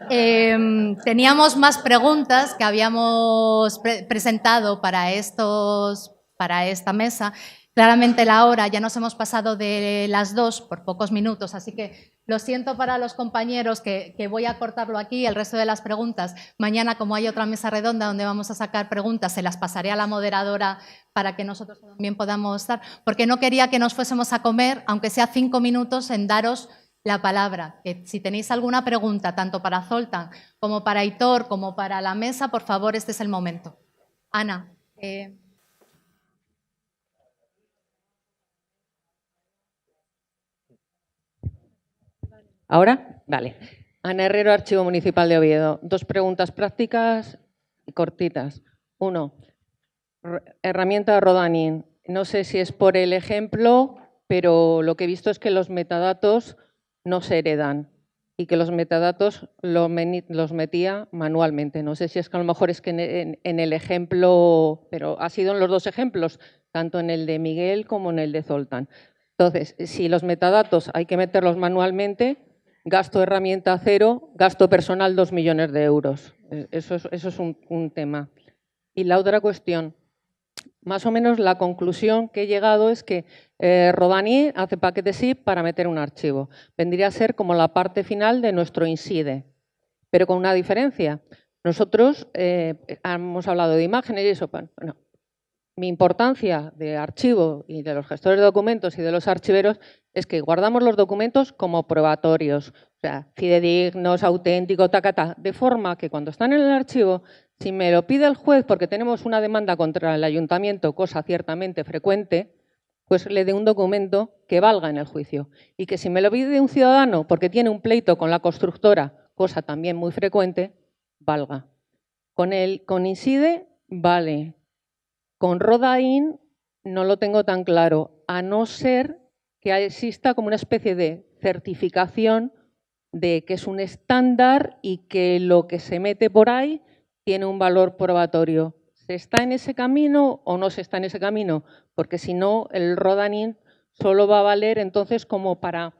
Teníamos más preguntas que habíamos presentado para esta mesa. Claramente la hora, ya nos hemos pasado de las 2 por pocos minutos, así que lo siento para los compañeros que voy a cortarlo aquí. El resto de las preguntas, mañana como hay otra mesa redonda donde vamos a sacar preguntas, se las pasaré a la moderadora para que nosotros también podamos estar, porque no quería que nos fuésemos a comer, aunque sea 5 minutos, en daros la palabra. Que si tenéis alguna pregunta, tanto para Zoltán como para Aitor, como para la mesa, por favor, este es el momento. Ana. ¿Ahora? Vale. Ana Herrero, Archivo Municipal de Oviedo. 2 preguntas prácticas y cortitas. 1. Herramienta Rodanin. No sé si es por el ejemplo, pero lo que he visto es que los metadatos no se heredan y que los metadatos los metía manualmente. No sé si es que a lo mejor es que en el ejemplo, pero ha sido en los 2 ejemplos, tanto en el de Miguel como en el de Zoltán. Entonces, si los metadatos hay que meterlos manualmente, gasto de herramienta 0, gasto personal 2 millones de euros. Eso es un tema. Y la otra cuestión, más o menos la conclusión que he llegado es que Rodani hace paquetes zip para meter un archivo. Vendría a ser como la parte final de nuestro INSIDE, pero con una diferencia. Nosotros hemos hablado de imágenes y eso. Bueno, mi importancia de archivo y de los gestores de documentos y de los archiveros es que guardamos los documentos como probatorios, o sea, fidedignos, auténticos, tacata, de forma que cuando están en el archivo, si me lo pide el juez porque tenemos una demanda contra el ayuntamiento, cosa ciertamente frecuente, pues le dé un documento que valga en el juicio. Y que si me lo pide un ciudadano porque tiene un pleito con la constructora, cosa también muy frecuente, valga. Con INSIDE vale. Con Rodain no lo tengo tan claro, a no ser que exista como una especie de certificación de que es un estándar y que lo que se mete por ahí tiene un valor probatorio. ¿Se está en ese camino o no se está en ese camino? Porque si no, el Rodain solo va a valer entonces como para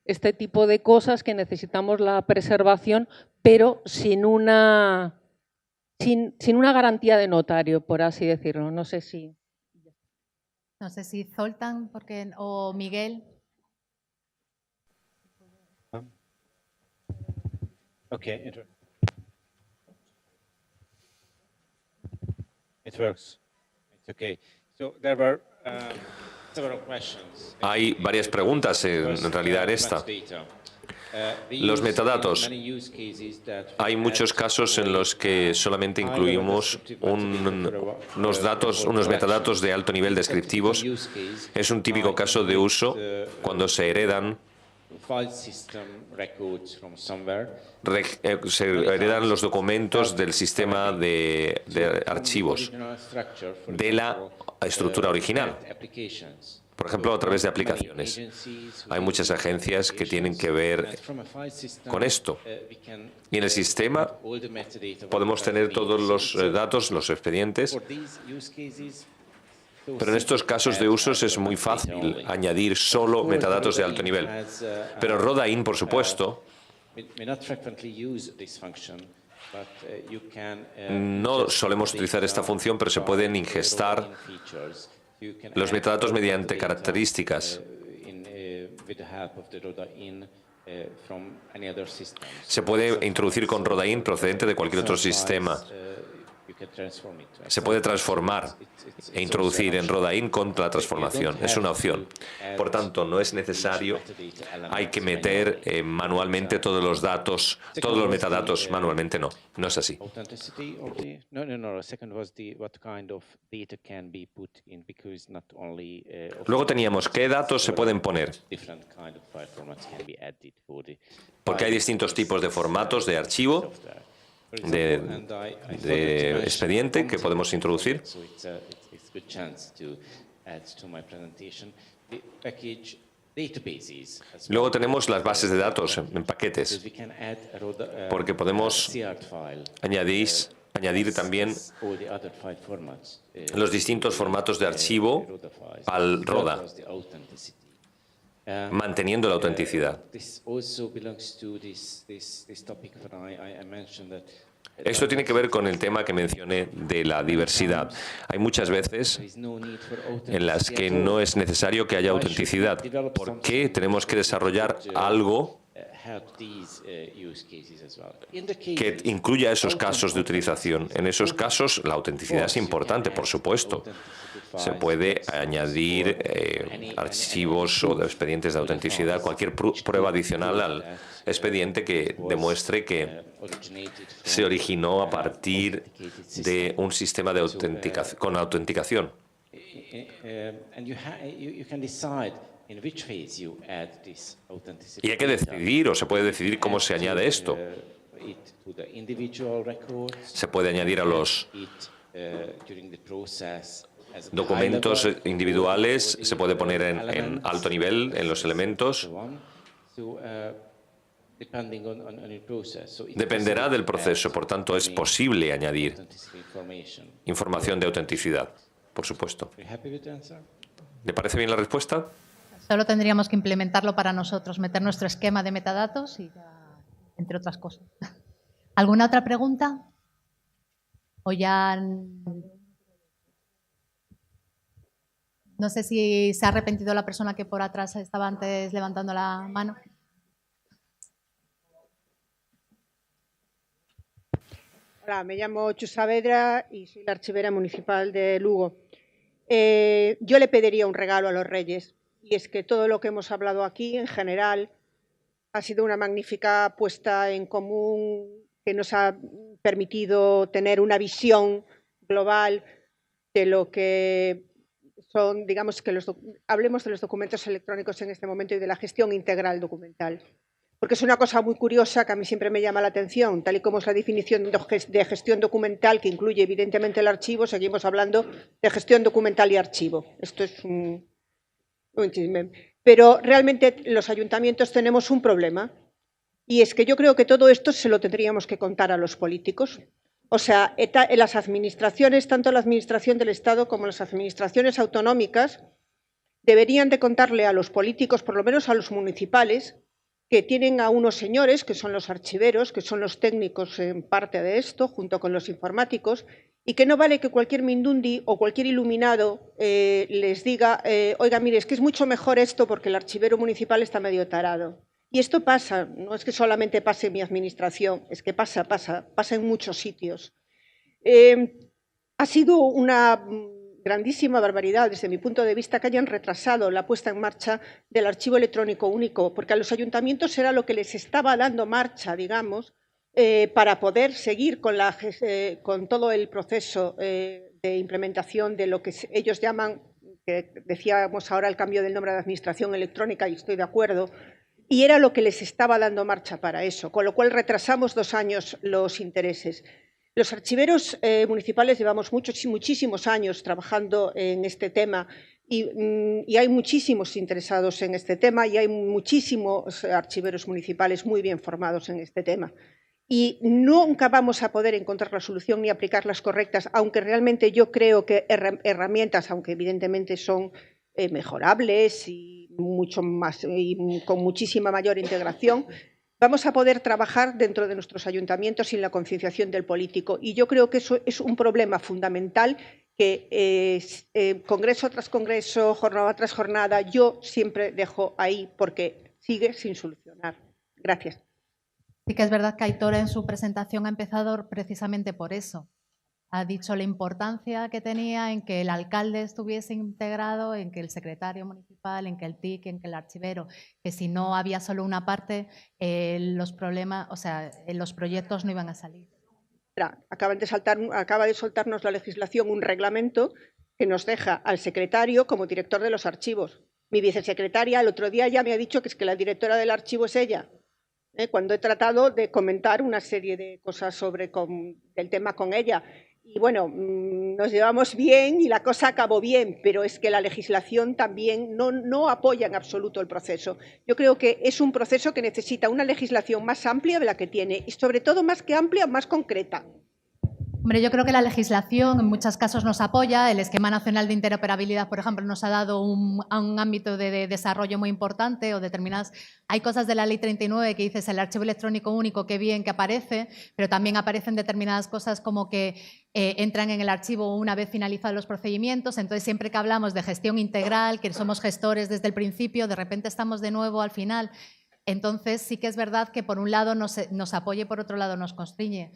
este tipo de cosas que necesitamos la preservación, pero sin una garantía de notario, por así decirlo. No sé si Zoltán o Miguel. Okay, it works. It's okay. So there were several questions. Hay varias preguntas en realidad en esta. Los metadatos. Hay muchos casos en los que solamente incluimos unos metadatos de alto nivel descriptivos. Es un típico caso de uso cuando se heredan los documentos del sistema de archivos de la estructura original. Por ejemplo, a través de aplicaciones. Hay muchas agencias que tienen que ver con esto. Y en el sistema podemos tener todos los datos, los expedientes. Pero en estos casos de usos es muy fácil añadir solo metadatos de alto nivel. Pero Rodain, por supuesto, no solemos utilizar esta función, pero se pueden ingestar los metadatos mediante características. Se puede introducir con Rodain procedente de cualquier otro sistema. Se puede transformar e introducir en Rodain con la transformación. Es una opción. Por tanto, no es necesario. Hay que meter manualmente todos los datos, todos los metadatos manualmente. No, no es así. Luego teníamos qué datos se pueden poner. Porque hay distintos tipos de formatos de archivo, de expediente que podemos introducir. Luego tenemos las bases de datos en paquetes, porque podemos añadir también los distintos formatos de archivo al RODA, manteniendo la autenticidad. Esto tiene que ver con el tema que mencioné de la diversidad. Hay muchas veces en las que no es necesario que haya autenticidad. ¿Por qué tenemos que desarrollar algo que incluya esos casos de utilización? En esos casos la autenticidad es importante, por supuesto. Se puede añadir archivos o expedientes de autenticidad, cualquier prueba adicional al expediente que demuestre que se originó a partir de un sistema de con autenticación. Y hay que decidir, o se puede decidir cómo se añade esto. Se puede añadir a los documentos individuales, se puede poner en alto nivel en los elementos. Dependerá del proceso, por tanto es posible añadir información de autenticidad. por supuesto. Are you happy with the answer? ¿Le parece bien la respuesta? Solo tendríamos que implementarlo para nosotros, meter nuestro esquema de metadatos y ya, entre otras cosas. ¿Alguna otra pregunta? O ya... No sé si se ha arrepentido la persona que por atrás estaba antes levantando la mano. Hola, me llamo Chus Saavedra y soy la archivera municipal de Lugo. Yo le pediría un regalo a los Reyes, y es que todo lo que hemos hablado aquí, en general, ha sido una magnífica puesta en común que nos ha permitido tener una visión global de lo que son, digamos, que hablemos de los documentos electrónicos en este momento y de la gestión integral documental. Porque es una cosa muy curiosa que a mí siempre me llama la atención, tal y como es la definición de gestión documental, que incluye evidentemente el archivo, seguimos hablando de gestión documental y archivo. Esto es un chisme. Pero realmente los ayuntamientos tenemos un problema, y es que yo creo que todo esto se lo tendríamos que contar a los políticos. O sea, las administraciones, tanto la administración del Estado como las administraciones autonómicas, deberían de contarle a los políticos, por lo menos a los municipales, que tienen a unos señores, que son los archiveros, que son los técnicos en parte de esto, junto con los informáticos, y que no vale que cualquier mindundi o cualquier iluminado les diga, oiga, mire, es que es mucho mejor esto porque el archivero municipal está medio tarado. Y esto pasa, no es que solamente pase en mi administración, es que pasa en muchos sitios. Ha sido una grandísima barbaridad, desde mi punto de vista, que hayan retrasado la puesta en marcha del archivo electrónico único, porque a los ayuntamientos era lo que les estaba dando marcha, digamos, para poder seguir con todo el proceso de implementación de lo que ellos llaman, que decíamos ahora el cambio del nombre de administración electrónica, y estoy de acuerdo, y era lo que les estaba dando marcha para eso, con lo cual retrasamos 2 años los intereses. Los archiveros municipales llevamos muchísimos años trabajando en este tema y hay muchísimos interesados en este tema y hay muchísimos archiveros municipales muy bien formados en este tema. Y nunca vamos a poder encontrar la solución ni aplicar las correctas, aunque realmente yo creo que herramientas, aunque evidentemente son mejorables y mucho más y con muchísima mayor integración, vamos a poder trabajar dentro de nuestros ayuntamientos sin la concienciación del político. Y yo creo que eso es un problema fundamental que congreso tras congreso, jornada tras jornada, yo siempre dejo ahí porque sigue sin solucionar. Gracias. Sí que es verdad que Aitor en su presentación ha empezado precisamente por eso. Ha dicho la importancia que tenía en que el alcalde estuviese integrado, en que el secretario municipal, en que el TIC, en que el archivero, que si no había solo una parte, los problemas, o sea, los proyectos no iban a salir. Acaba de soltarnos la legislación un reglamento que nos deja al secretario como director de los archivos. Mi vicesecretaria el otro día ya me ha dicho que es que la directora del archivo es ella. Cuando he tratado de comentar una serie de cosas sobre el tema con ella. Y bueno, nos llevamos bien y la cosa acabó bien, pero es que la legislación también no apoya en absoluto el proceso. Yo creo que es un proceso que necesita una legislación más amplia de la que tiene y sobre todo más que amplia, más concreta. Hombre, yo creo que la legislación en muchos casos nos apoya. El Esquema Nacional de Interoperabilidad, por ejemplo, nos ha dado un ámbito de desarrollo muy importante o determinadas. Hay cosas de la Ley 39 que dices el archivo electrónico único, qué bien que aparece, pero también aparecen determinadas cosas como que entran en el archivo una vez finalizados los procedimientos. Entonces, siempre que hablamos de gestión integral, que somos gestores desde el principio, de repente estamos de nuevo al final. Entonces, sí que es verdad que por un lado nos apoya y por otro lado nos constriñe.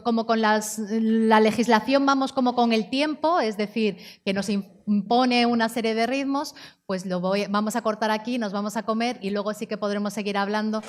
Como con la legislación vamos como con el tiempo, es decir, que nos impone una serie de ritmos, pues vamos a cortar aquí, nos vamos a comer y luego sí que podremos seguir hablando.